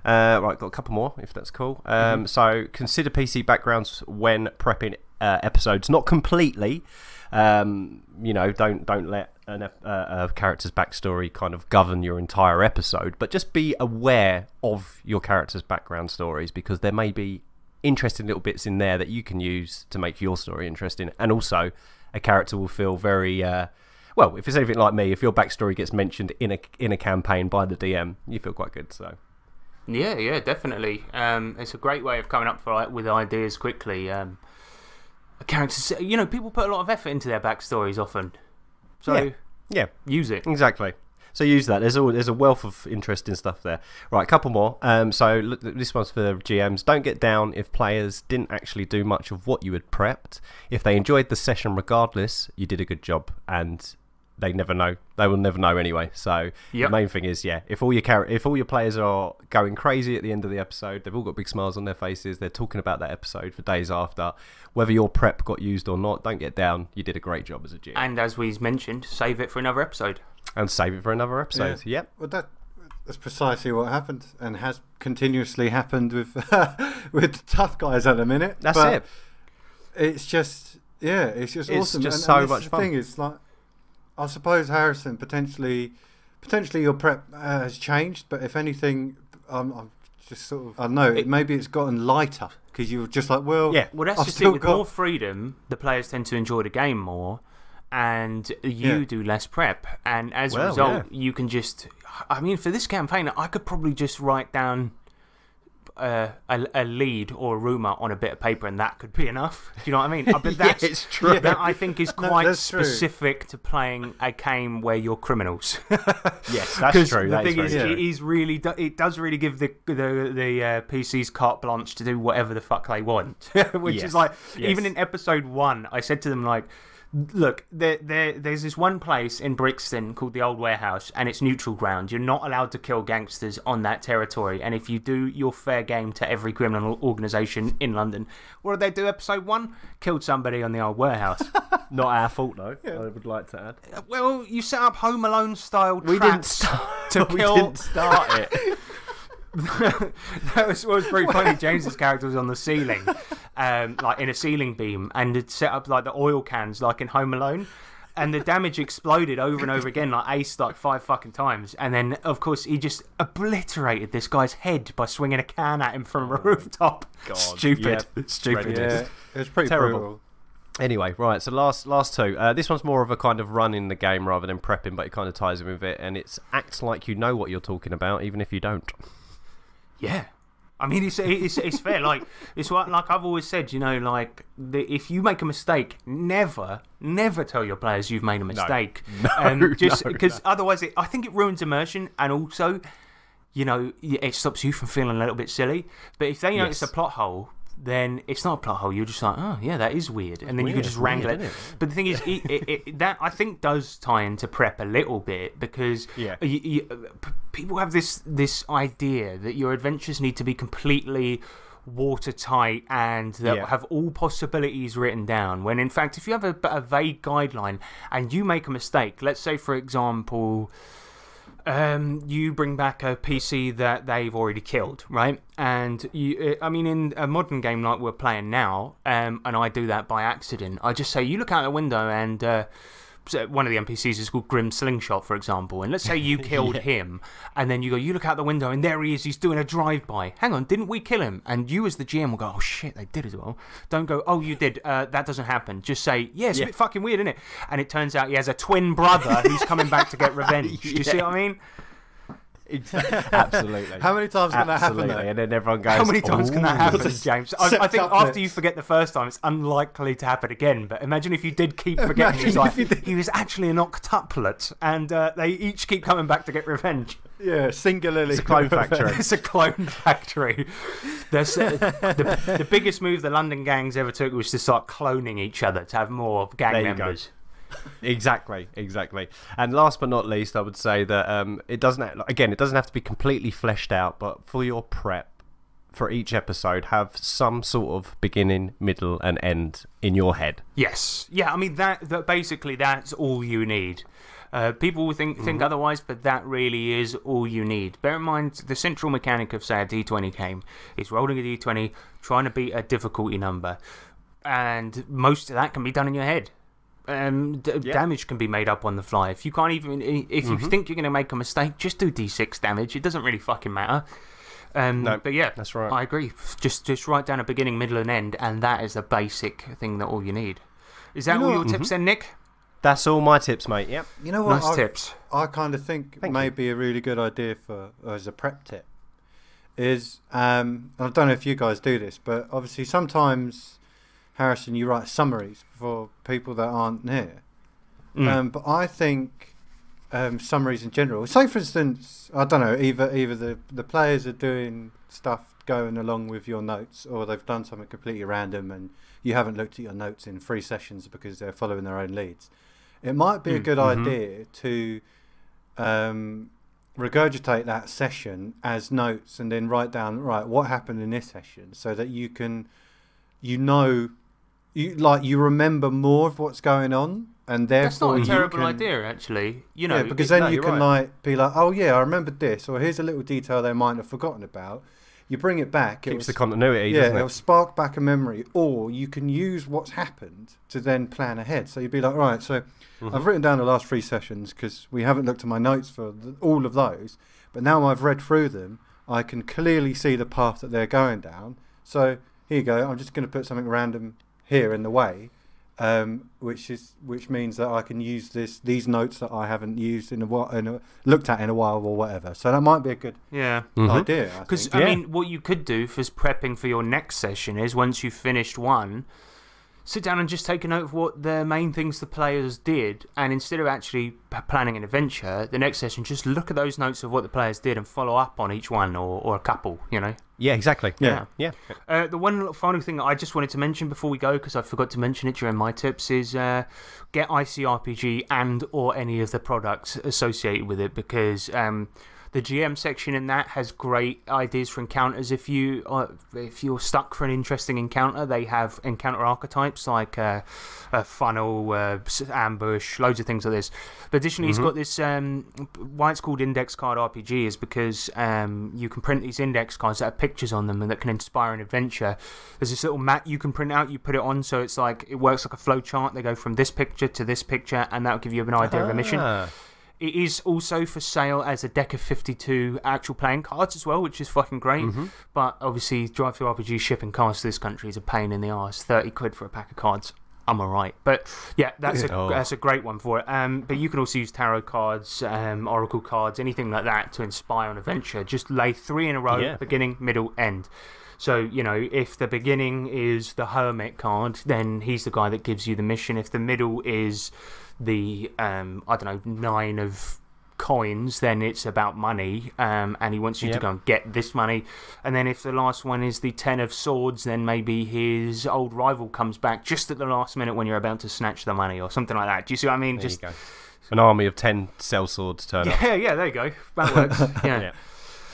Right, got a couple more if that's cool. So consider PC backgrounds when prepping episodes, not completely. Don't let a character's backstory kind of govern your entire episode, but just be aware of your character's background stories, because there may be interesting little bits in there that you can use to make your story interesting, and also a character will feel very well, if it's anything like me, if your backstory gets mentioned in a campaign by the DM, you feel quite good. So yeah, definitely. It's a great way of coming up with ideas quickly. Characters, people put a lot of effort into their backstories often, so yeah, use it. Exactly. So use that. There's a wealth of interesting stuff there. Right, a couple more. So look, this one's for GMs. Don't get down if players didn't actually do much of what you had prepped. If they enjoyed the session regardless, you did a good job, and they never know. They will never know anyway. So the main thing is, if all your players are going crazy at the end of the episode, they've all got big smiles on their faces, they're talking about that episode for days after, whether your prep got used or not, don't get down. You did a great job as a GM. And as we mentioned, save it for another episode. Yep. Well, that's precisely what happened, and has continuously happened with with tough guys at the minute. That's it. It's just awesome. It's just and so much fun. The thing is, like, I suppose, Harrison, potentially your prep has changed, but if anything, I'm just sort of, I don't know, maybe it's gotten lighter, because you're just like, well, that's just it. With more freedom, the players tend to enjoy the game more, and you do less prep, and as a result, you can just, for this campaign, I could probably just write down a lead or a rumour on a bit of paper, and that could be enough. Do you know what I mean? But that's it's true. That I think is quite specific to playing a game where you're criminals. Yes, that's true. The thing is, it does really give the PCs carte blanche to do whatever the fuck they want. Which is like, even in episode 1, I said to them, like, look, there's this one place in Brixton called the Old Warehouse, and it's neutral ground. You're not allowed to kill gangsters on that territory, and if you do, you're fair game to every criminal organisation in London. What did they do, episode 1? Killed somebody on the Old Warehouse. Not our fault, though, I would like to add. Well, you set up Home Alone style traps we didn't start it. That was very funny. James's character was on the ceiling, like in a ceiling beam, and had set up like the oil cans, like in Home Alone, and the damage exploded over and over again, like aced like 5 fucking times, and then of course he just obliterated this guy's head by swinging a can at him from a rooftop. God, stupid. Yeah, it was pretty terrible. brutal. Anyway, right, so last two. This one's more of a kind of run in the game rather than prepping, but it kind of ties in with it, and it's act like you know what you're talking about, even if you don't. Yeah, I mean, it's fair. Like, it's what, like I've always said, like, if you make a mistake, never tell your players you've made a mistake. Because otherwise, I think it ruins immersion, and also, it stops you from feeling a little bit silly. But if they notice a plot hole, then it's not a plot hole. You're just like, oh yeah, that is weird, and then you can just wrangle it. But the thing is, that I think does tie into prep a little bit, because people have this idea that your adventures need to be completely watertight and that have all possibilities written down, when in fact, if you have a vague guideline and you make a mistake, let's say for example, you bring back a PC that they've already killed, right? And in a modern game like we're playing now, and I do that by accident, I just say, you look out the window and one of the NPCs is called Grim Slingshot, for example, and let's say you killed him, and then you go, you look out the window and there he is, he's doing a drive-by. Hang on, didn't we kill him? And you as the GM will go, oh shit, they did as well. Don't go, oh you did, that doesn't happen. Just say, yeah, it's a bit fucking weird, isn't it? And it turns out he has a twin brother who's coming back to get revenge. Do you see what I mean? Absolutely. How many times can that happen, though? And then everyone goes, how many times can that happen, James? I think after it. you forget the first time, it's unlikely to happen again. But imagine if you did keep forgetting. It's like, he was actually an octuplet, and they each keep coming back to get revenge. Yeah, singularly. It's a clone factory. It's a clone factory. The biggest move the London gangs ever took was to start cloning each other to have more gang members. Exactly. And last but not least, I would say that it doesn't have to be completely fleshed out, but for your prep for each episode, have some sort of beginning, middle, and end in your head. Yes, yeah. I mean that basically that's all you need. People will think otherwise, but that really is all you need. Bear in mind, the central mechanic of, say, a D20 game is rolling a D20, trying to beat a difficulty number, and most of that can be done in your head. Damage can be made up on the fly. If you can't even, if you think you're going to make a mistake, just do D6 damage. It doesn't really fucking matter. No, but yeah, that's right. I agree. Just write down a beginning, middle, and end, and that is the basic thing that all you need. Is that all your tips then, Nick? That's all my tips, mate. Yep. You know what? Nice tips. I kind of think maybe a really good idea for as a prep tip is I don't know if you guys do this, but obviously sometimes, Harrison, you write summaries for people that aren't here. But I think summaries in general. Say, for instance, I don't know, either the players are doing stuff going along with your notes, or they've done something completely random and you haven't looked at your notes in 3 sessions because they're following their own leads. It might be a good idea to regurgitate that session as notes and then write down, right, what happened in this session, so that you can, you remember more of what's going on, and therefore that's not a terrible idea, actually. Yeah, because then you can be like, oh yeah, I remembered this, or here's a little detail they might have forgotten about. You bring it back. Keeps the continuity, yeah, doesn't it? It'll spark back a memory, or you can use what's happened to then plan ahead. So you'd be like, right, so I've written down the last 3 sessions because we haven't looked at my notes for all of those, but now I've read through them, I can clearly see the path that they're going down. So here you go, I'm just going to put something random here in the way, which means that I can use these notes that I haven't used looked at in a while or whatever. So that might be a good idea. Because I mean, what you could do for prepping for your next session is, once you've finished one, sit down and just take a note of what the main things the players did, and instead of actually planning an adventure, the next session, just look at those notes of what the players did and follow up on each one, or a couple, you know? Yeah, exactly. Yeah. The one final thing that I just wanted to mention before we go, because I forgot to mention it during my tips, is get ICRPG and or any of the products associated with it, because the GM section in that has great ideas for encounters. If you're stuck for an interesting encounter, they have encounter archetypes like a funnel, ambush, loads of things like this. But additionally, it's got this. Why it's called Index Card RPG is because you can print these index cards that have pictures on them and that can inspire an adventure. There's this little map you can print out. You put it on, so it's like it works like a flow chart. They go from this picture to this picture, and that'll give you an idea of a mission. It is also for sale as a deck of 52 actual playing cards as well, which is fucking great. But obviously, Drive-Thru RPG shipping cards to this country is a pain in the arse. 30 quid for a pack of cards. I'm alright. But yeah, that's a great one for it. But you can also use tarot cards, oracle cards, anything like that to inspire an adventure. Just lay 3 in a row, beginning, middle, end. So, you know, if the beginning is the Hermit card, then he's the guy that gives you the mission. If the middle is the, I don't know, 9 of coins, then it's about money, and he wants you to go and get this money. And then if the last one is the 10 of swords, then maybe his old rival comes back just at the last minute when you're about to snatch the money or something like that. Do you see what I mean? There you go. An army of 10 sellswords turn up. Yeah, there you go. That works. Yeah.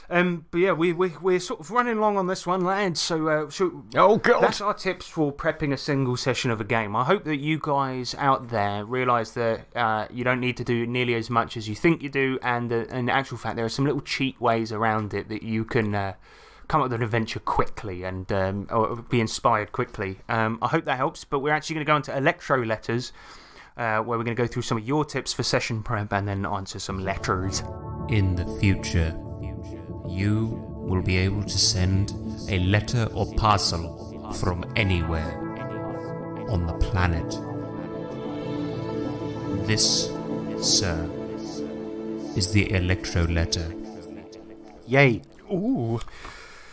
But yeah, we're sort of running along on this one, lads. So, oh god, that's our tips for prepping a single session of a game. I hope that you guys out there realise that you don't need to do nearly as much as you think you do, and in actual fact, there are some little cheat ways around it that you can come up with an adventure quickly and or be inspired quickly. I hope that helps. But we're actually going to go into electro letters, where we're going to go through some of your tips for session prep and then answer some letters. In the future, you will be able to send a letter or parcel from anywhere on the planet. This, sir, is the electro letter. Yay. Ooh.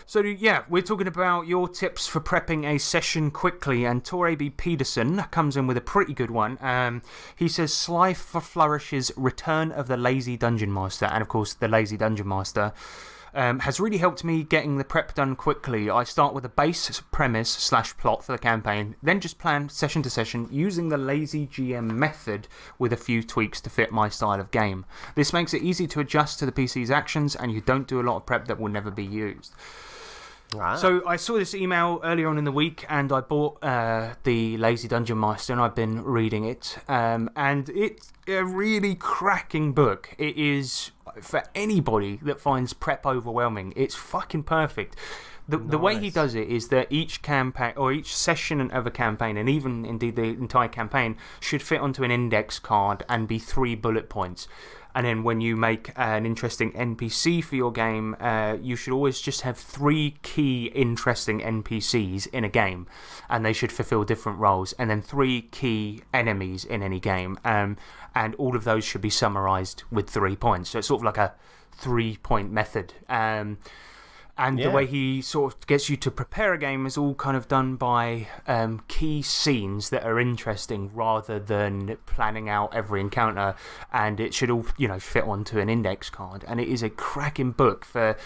So, yeah, we're talking about your tips for prepping a session quickly, and Torre B. Peterson comes in with a pretty good one. He says, Sly for Flourish's Return of the Lazy Dungeon Master, and of course, the Lazy Dungeon Master, has really helped me getting the prep done quickly. I start with a base premise / plot for the campaign, then just plan session to session using the lazy GM method with a few tweaks to fit my style of game. This makes it easy to adjust to the PC's actions, and you don't do a lot of prep that will never be used. So I saw this email earlier on in the week, and I bought the Lazy Dungeon Master, and I've been reading it. And it's a really cracking book. It is, for anybody that finds prep overwhelming, it's fucking perfect. The way he does it is that each campaign, or each session of a campaign, and even indeed the entire campaign, should fit onto an index card and be 3 bullet points. And then when you make an interesting NPC for your game, you should always just have 3 key interesting NPCs in a game, and they should fulfill different roles, and then 3 key enemies in any game, and all of those should be summarised with 3 points. So it's sort of like a 3-point method. And the way he sort of gets you to prepare a game is all kind of done by key scenes that are interesting rather than planning out every encounter. And it should all, fit onto an index card. And it is a cracking book for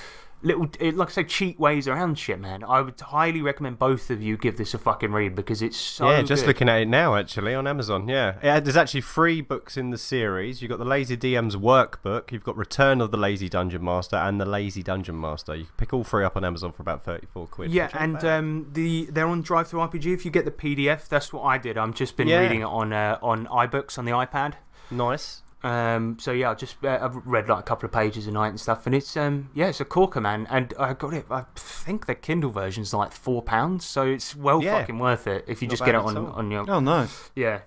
little, like I say, cheat ways around shit, man. I would highly recommend both of you give this a fucking read because it's so Yeah, just good. looking at it now, actually, on Amazon, There's actually 3 books in the series. You've got the Lazy DM's workbook, you've got Return of the Lazy Dungeon Master, and the Lazy Dungeon Master. You can pick all 3 up on Amazon for about 34 quid. Yeah, and they're on Drive-Thru-RPG. If you get the PDF, that's what I did. I've just been reading it on iBooks on the iPad. Nice. So yeah, I've read like a couple of pages a night and stuff, and it's it's a corker, man. And I got it. I think the Kindle version's like £4, so it's fucking worth it if you just get it on your. Oh, nice. Yeah.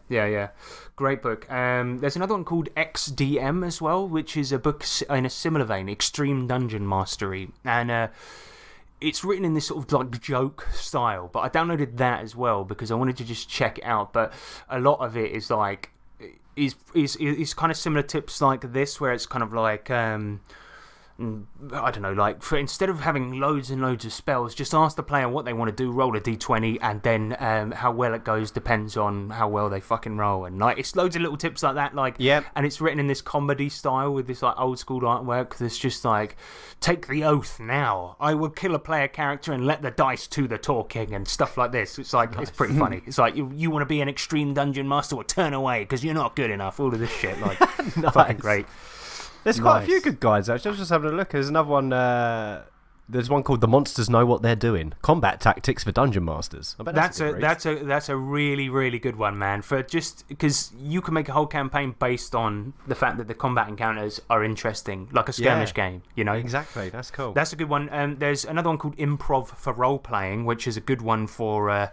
Great book. There's another one called XDM as well, which is a book in a similar vein, Extreme Dungeon Mastery, and it's written in this sort of like joke style. But I downloaded that as well because I wanted to just check it out. But a lot of it is like. Is kind of similar tips like this, where it's kind of like I don't know, like instead of having loads and loads of spells, just ask the player what they want to do, roll a d20, and then how well it goes depends on how well they fucking roll. And like it's loads of little tips like that, and it's written in this comedy style with this like old school artwork that's just like, take the oath now, I will kill a player character and let the dice do the talking, and stuff like this. It's like it's pretty funny. It's like you want to be an extreme dungeon master, or turn away because you're not good enough. All of this shit, like fucking great. There's quite a few good guides, actually. I was just having a look. There's another one. There's one called "The Monsters Know What They're Doing: Combat Tactics for Dungeon Masters." I bet that's a really, really good one, man. For just because you can make a whole campaign based on the fact that the combat encounters are interesting, like a skirmish game. Exactly. That's cool. That's a good one. There's another one called Improv for Role Playing, which is a good one for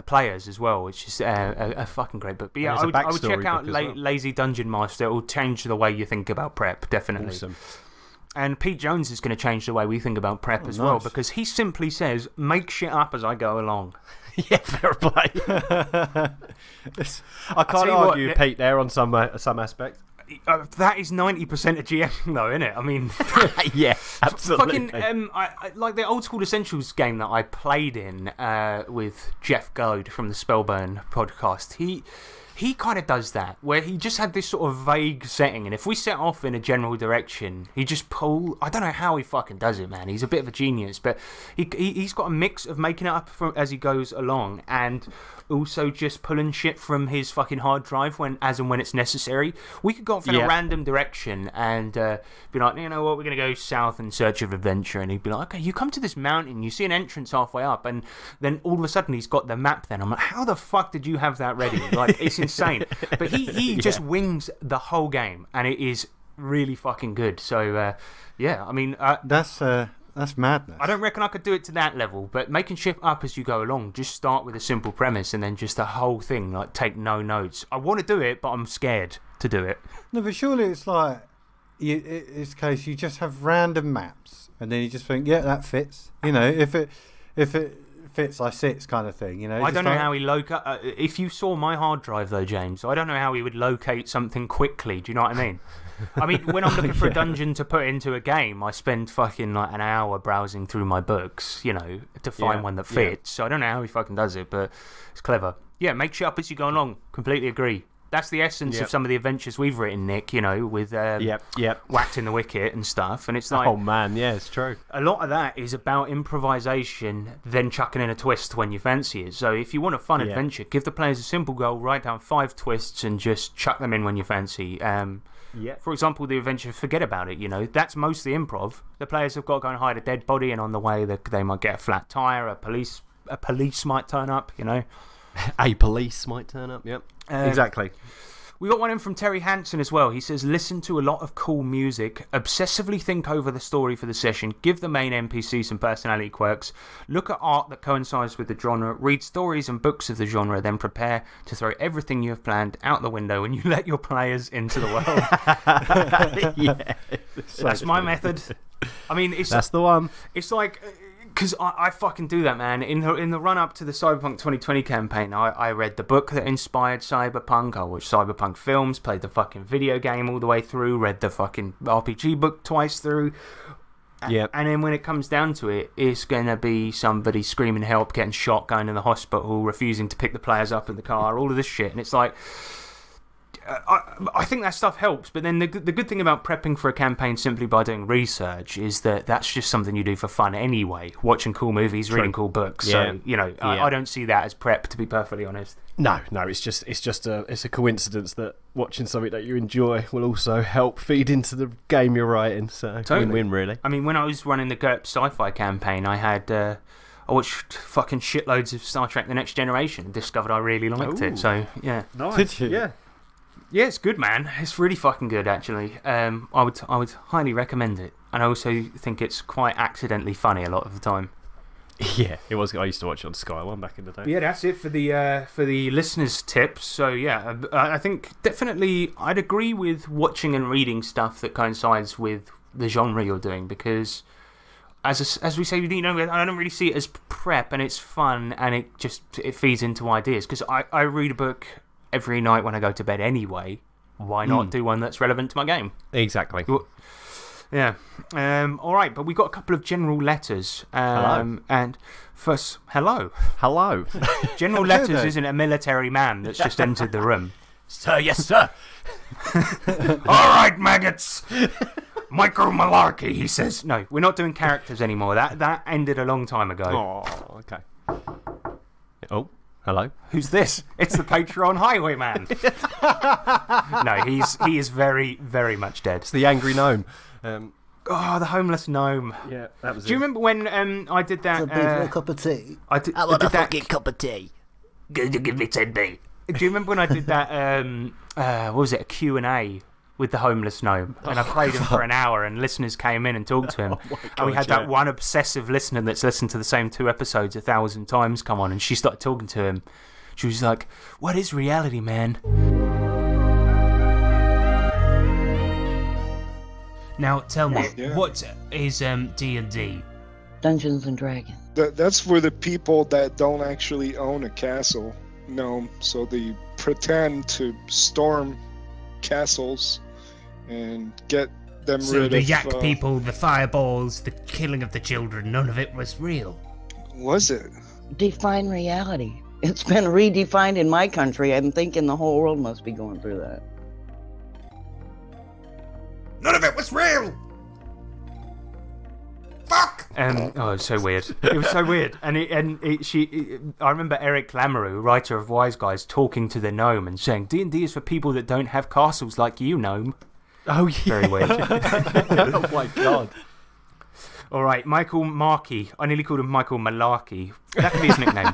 players as well, which is a fucking great book. But yeah, I would check out Lazy Dungeon Master. It will change the way you think about prep, definitely. Awesome. And Pete Jones is going to change the way we think about prep as well, because he simply says, make shit up as I go along. Yeah, fair play. I can't argue, Pete, there on some aspect. That is 90% of GM, though, isn't it? I mean, yeah, absolutely. Fucking, I like the Old School Essentials game that I played in with Jeff Goad from the Spellburn podcast. he kind of does that, where he just had this sort of vague setting, and if we set off in a general direction, he just I don't know how he fucking does it, man. He's a bit of a genius, but he's got a mix of making it up as he goes along, and also just pulling shit from his fucking hard drive as and when it's necessary. We could go off in a random direction and be like, you know what, we're going to go south in search of adventure, and he'd be like, okay, you come to this mountain, you see an entrance halfway up, and then all of a sudden he's got the map then. I'm like, how the fuck did you have that ready? Like, it's insane. But he just wings the whole game, and it is really fucking good. So, yeah, I mean... That's madness. I don't reckon I could do it to that level, but making shit up as you go along, just start with a simple premise and then just the whole thing, like, take no notes. I want to do it, but I'm scared to do it. No, but surely it's like, it's a case you just have random maps, and then you just think, yeah, that fits. You know, if it fits, I sits kind of thing. You know, I don't know how he if you saw my hard drive though, James, I don't know how he would locate something quickly. Do you know what I mean? I mean, when I'm looking for a dungeon to put into a game, I spend fucking like an hour browsing through my books, you know, to find one that fits. So I don't know how he fucking does it, but it's clever. Yeah, make shit up as you go along. Completely agree. That's the essence of some of the adventures we've written, Nick, you know, with whacked in the wicket and stuff. And it's like... Oh, man, yeah, it's true. A lot of that is about improvisation, then chucking in a twist when you fancy it. So if you want a fun adventure, give the players a simple goal, write down 5 twists and just chuck them in when you fancy. For example, the adventure, forget about it, you know. That's mostly improv. The players have got to go and hide a dead body, and on the way they might get a flat tyre, a police might turn up, you know. A police might turn up, yep. Exactly. We got one in from Terry Hansen as well. He says, listen to a lot of cool music, obsessively think over the story for the session, give the main NPC some personality quirks, look at art that coincides with the genre, read stories and books of the genre, then prepare to throw everything you have planned out the window when you let your players into the world. That's my method. I mean, that's the one. It's like... Because I fucking do that, man. In the run-up to the Cyberpunk 2020 campaign, I read the book that inspired Cyberpunk, I watched Cyberpunk films, played the fucking video game all the way through, read the fucking RPG book twice through. Yeah. And then when it comes down to it, it's going to be somebody screaming help, getting shot, going to the hospital, refusing to pick the players up in the car, all of this shit. And it's like... I think that stuff helps, but then the good thing about prepping for a campaign simply by doing research is that that's just something you do for fun anyway. Watching cool movies, reading cool books. So, you know, I don't see that as prep, to be perfectly honest. No, it's a coincidence that watching something that you enjoy will also help feed into the game you're writing. So win-win, really. I mean, when I was running the GURP sci-fi campaign, I watched fucking shitloads of Star Trek: The Next Generation and discovered I really liked it. So, yeah. Nice. Did you? Yeah. Yeah, it's good, man. It's really fucking good, actually. I would highly recommend it. And I also think it's quite accidentally funny a lot of the time. Yeah, it was. I used to watch it on Sky One back in the day. Yeah, that's it for the listeners' tips. So, yeah, I think definitely I'd agree with watching and reading stuff that coincides with the genre you're doing, because... As we say, you know, I don't really see it as prep, and it's fun, and it feeds into ideas. Because I read a book every night when I go to bed anyway. Why not do one that's relevant to my game? Exactly. Yeah. All right, but we got a couple of general letters. Hello. And first, hello. Hello. General letters isn't a military man that's just entered the room. Sir, yes, sir. All right, maggots. Micro malarkey, he says. No, we're not doing characters anymore. That ended a long time ago. Oh, okay. Oh. Hello? Who's this? It's the Patreon Highwayman. No, he is very, very much dead. It's the angry gnome. The homeless gnome. Yeah, that was Do you remember when I did that... a cup of tea? I want a fucking cup of tea. Good to give me 10B. Do you remember when I did that, what was it, a Q&A with the homeless gnome? And I played him for an hour, and listeners came in and talked to him. And we had that one obsessive listener that's listened to the same 2 episodes 1,000 times come on, and she started talking to him. She was like, what is reality, man? Now, tell me, what is D&D? Dungeons and Dragons. That's for the people that don't actually own a castle. No, so they pretend to storm castles and get them So rid the of... yak people, the fireballs, the killing of the children, none of it was real. Was it? Define reality. It's been redefined in my country. I'm thinking the whole world must be going through that. None of it was real! Fuck! Oh, it's so weird. It was so weird. I remember Eric Lamoureux, writer of Wise Guys, talking to the gnome and saying, D&D is for people that don't have castles like you, gnome. Oh, yeah. Very weird. Oh, my God. All right, Michael Markey. I nearly called him Michael Malarkey. That could be his nickname.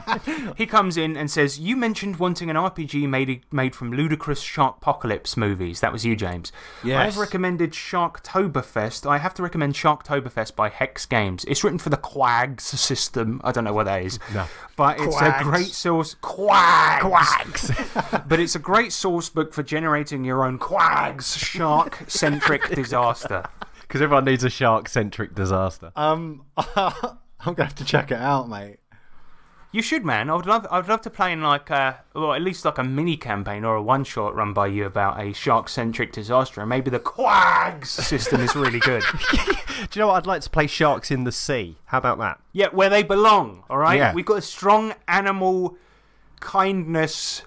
He comes in and says, you mentioned wanting an RPG made from ludicrous Sharkpocalypse movies. That was you, James. Yes. I have recommended Sharktoberfest. I have to recommend Sharktoberfest by Hex Games. It's written for the QAAAAAAGS system. I don't know what that is. No. But it's a great source... Quags! But it's a great source book for generating your own Quags shark-centric disaster. Because everyone needs a shark-centric disaster. I'm gonna have to check it out, mate. You should, man. I'd love to play in like at least like a mini campaign or a one shot run by you about a shark centric disaster, and maybe the Quags system is really good. Do you know what? I'd like to play Sharks in the Sea. How about that? Yeah, where they belong. All right. Yeah. We've got a strong animal kindness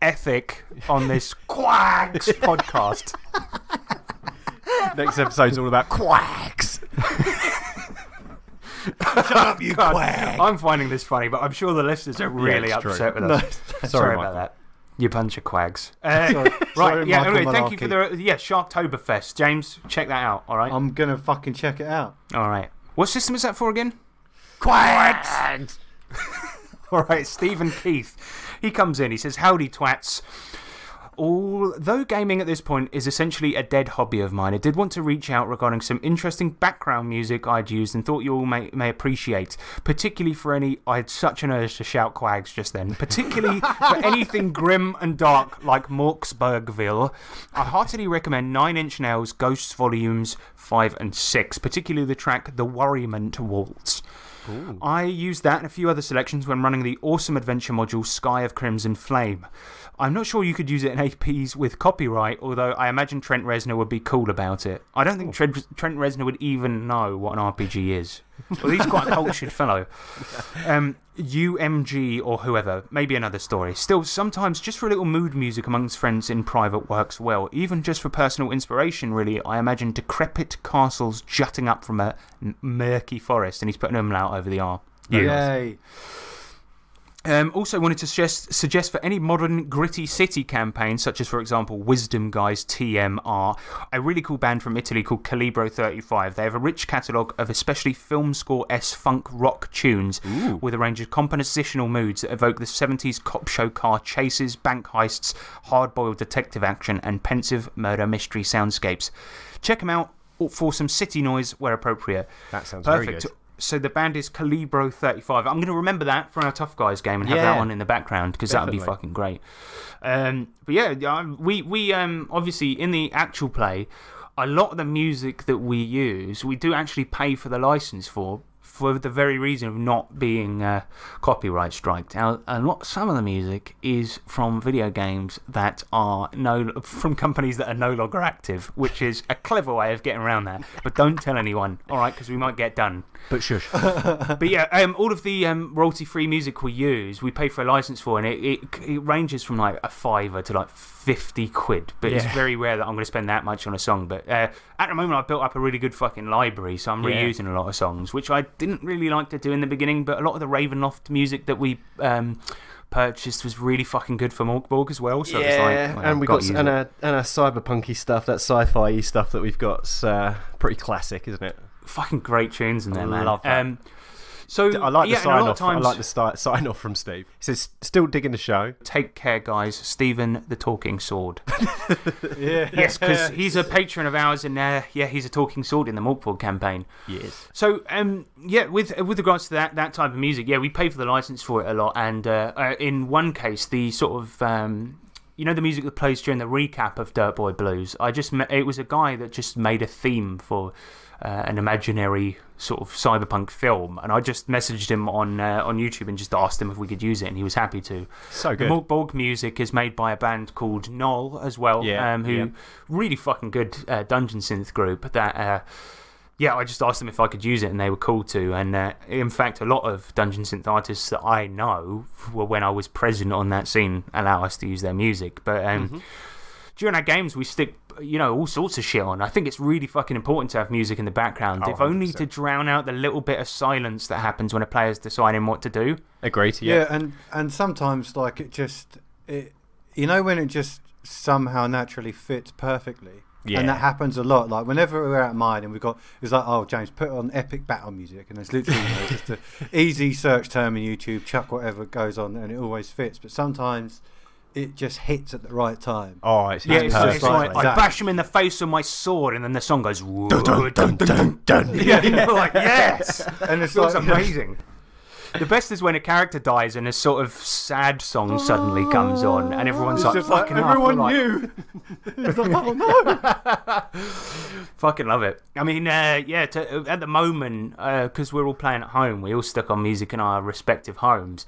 ethic on this Quags podcast. Next episode's all about quacks. Shut up, you quack! I'm finding this funny, but I'm sure the listeners are really upset with us. Sorry about that. You bunch of quags. Right, Sorry, yeah, Michael anyway, thank you for Malarkey. Sharktoberfest. James, check that out, all right? I'm gonna fucking check it out. All right. What system is that for again? Quacks! All right, Stephen Keith. He comes in, he says, howdy, twats. Although gaming at this point is essentially a dead hobby of mine, I did want to reach out regarding some interesting background music I'd used and thought you all may appreciate, particularly for any... I had such an urge to shout quags just then. Particularly for anything grim and dark like Morksburgville. I heartily recommend 9 Inch Nails Ghosts Volumes 5 and 6, particularly the track The Worriment Waltz. Ooh. I used that and a few other selections when running the awesome adventure module Sky of Crimson Flame. I'm not sure you could use it in APs with copyright, although I imagine Trent Reznor would be cool about it. I don't think Trent Reznor would even know what an RPG is. Well, he's quite a cultured fellow. UMG or whoever, maybe another story. Still, sometimes just for a little mood music amongst friends in private works well. Even just for personal inspiration, really, I imagine decrepit castles jutting up from a murky forest, and he's putting them out over the R. Yay. Also wanted to suggest for any modern gritty city campaign, such as, for example, Wisdom Guys TMR, a really cool band from Italy called Calibro 35. They have a rich catalogue of especially film score-esque funk rock tunes with a range of compositional moods that evoke the 70s cop show car chases, bank heists, hard-boiled detective action, and pensive murder mystery soundscapes. Check them out for some city noise where appropriate. That sounds perfect. Very good. So the band is Calibro 35. I'm going to remember that for our Tough Guys game and have that on in the background because that would be fucking great. But yeah, we obviously in the actual play, a lot of the music that we use, we do actually pay for the license for the very reason of not being copyright striked. Now, some of the music is from video games that are from companies that are no longer active, which is a clever way of getting around that. But don't tell anyone, all right, because we might get done. But shush. But yeah, all of the royalty-free music we use, we pay for a license for, and it ranges from like a £5 to like 50 quid. But it's very rare that I'm going to spend that much on a song. But at the moment, I've built up a really good fucking library, so I'm reusing a lot of songs, which I didn't really like to do in the beginning. But a lot of the Ravenloft music that we purchased was really fucking good for Morkborg as well. So it was like, well, and we've got our cyberpunky stuff, that sci-fi stuff that we've got. Pretty classic, isn't it? Fucking great tunes in there, man. Love that. So I like the sign off. Times, I like the sign off from Steve. He says, "Still digging the show." Take care, guys. Stephen the Talking Sword. Yeah. Yes, because he's a patron of ours, and he's a talking sword in the Morkborg campaign. Yes. So with regards to that type of music, we pay for the license for it a lot, and in one case, the sort of the music that plays during the recap of Dirt Boy Blues. It was a guy that just made a theme for an imaginary sort of cyberpunk film, and I just messaged him on YouTube and just asked him if we could use it, and he was happy to. So good. The Morkborg music is made by a band called Knoll as well, who really fucking good dungeon synth group that yeah, I just asked them if I could use it, and they were cool to. And in fact, a lot of Dungeon Synth artists that I know were, when I was present on that scene, allow us to use their music. But during our games, we stick, all sorts of shit on. I think it's really fucking important to have music in the background, if only to drown out the little bit of silence that happens when a player's deciding what to do. Agreed. Yeah, and sometimes when it just somehow naturally fits perfectly. Yeah. And that happens a lot. Like whenever we're out of mine and it's like, oh, James, put on epic battle music, and it's literally just an easy search term in YouTube, chuck whatever goes on, and it always fits. But sometimes it just hits at the right time. Oh, it's it's like I bash him in the face with my sword, and then the song goes dun, dun, dun, dun, dun. Yeah, you're like, yes, and it feels amazing. The best is when a character dies and a sort of sad song suddenly comes on, and everyone's like, fucking everyone knew. It's like, oh no. Fucking love it. I mean, at the moment, because we're all playing at home, we all stuck on music in our respective homes.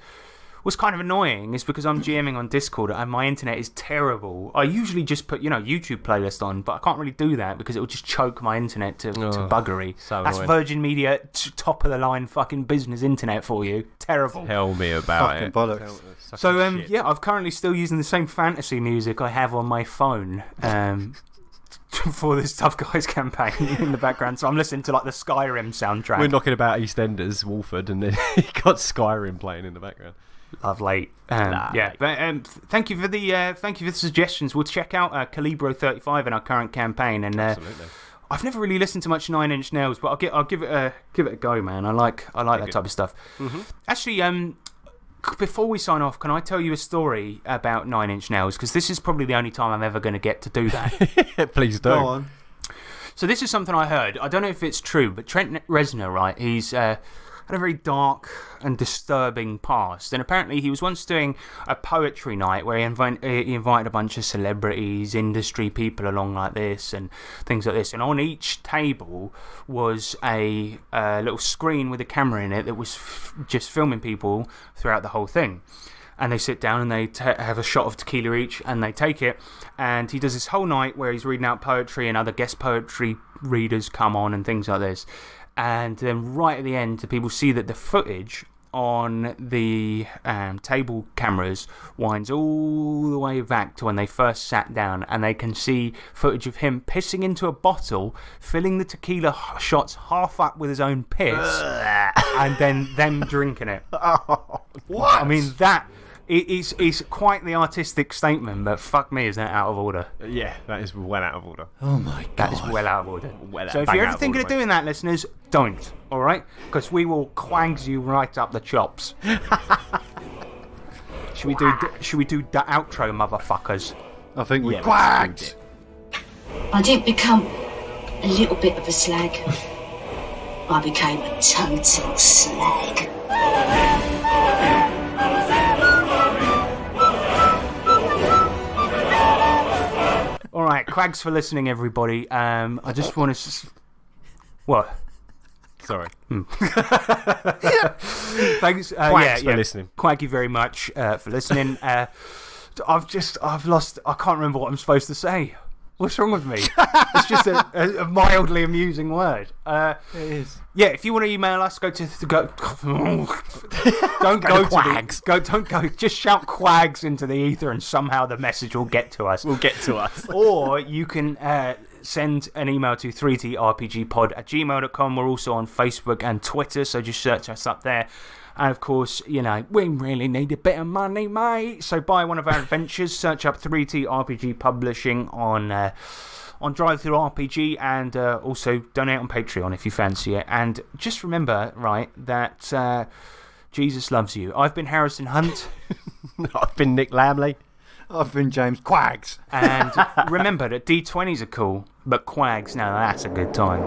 What's kind of annoying is because I'm GMing on Discord and my internet is terrible. I usually just put, YouTube playlist on, but I can't really do that because it will just choke my internet to buggery. So that's annoying. Virgin Media, top of the line fucking business internet for you. Terrible. Tell me about fucking it. Bollocks. So, I'm currently still using the same fantasy music I have on my phone. For this Tough Guys campaign in the background, so I'm listening to like the Skyrim soundtrack. We're knocking about EastEnders, Wolford, and then he got Skyrim playing in the background. Lovely. Yeah, but thank you for the suggestions. We'll check out Calibro 35 in our current campaign, and Absolutely. I've never really listened to much Nine Inch Nails, but I'll give it a go, man. I like that type of stuff. Actually, before we sign off, can I tell you a story about Nine Inch Nails? Because this is probably the only time I'm ever going to get to do that. Please do. Go on. So this is something I heard. I don't know if it's true, but Trent Reznor, right? He's had a very dark and disturbing past, and apparently he was once doing a poetry night where he invited a bunch of celebrities, industry people along like this and things like this, and on each table was a little screen with a camera in it that was just filming people throughout the whole thing. And they sit down and they have a shot of tequila each, and they take it, and he does this whole night where he's reading out poetry, and other guest poetry readers come on and things like this. And then right at the end, the people see that the footage on the table cameras winds all the way back to when they first sat down, and they can see footage of him pissing into a bottle, filling the tequila shots half up with his own piss, and then them drinking it. What? I mean, that is quite the artistic statement, but fuck me, is that out of order? Yeah, that is well out of order. Oh my god. That is well out of order. Well, So if bang you're out ever of thinking order, of doing that, listeners, don't, alright? Because we will quags you right up the chops. Should we do the outro, motherfuckers? I think we Quags! I didn't become a little bit of a slag. I became a total slag. Alright, quags for listening, everybody. I just want to... What? Sorry. Thanks. Quags for listening. Thank you very much for listening. I've lost... I can't remember what I'm supposed to say. What's wrong with me? It's just a mildly amusing word. It is. Yeah, if you want to email us, go to don't go to quags. Don't go. Just shout quags into the ether, and somehow the message will get to us. Or you can send an email to 3trpgpod@gmail.com. We're also on Facebook and Twitter, so just search us up there. And of course, we really need a bit of money, mate. So buy one of our adventures. Search up 3T RPG Publishing on Drive-Thru RPG, and also donate on Patreon if you fancy it. And just remember, right, that Jesus loves you. I've been Harrison Hunt. I've been Nick Lamley. I've been James Quags. And remember that D20s are cool, but quags, now that's a good time.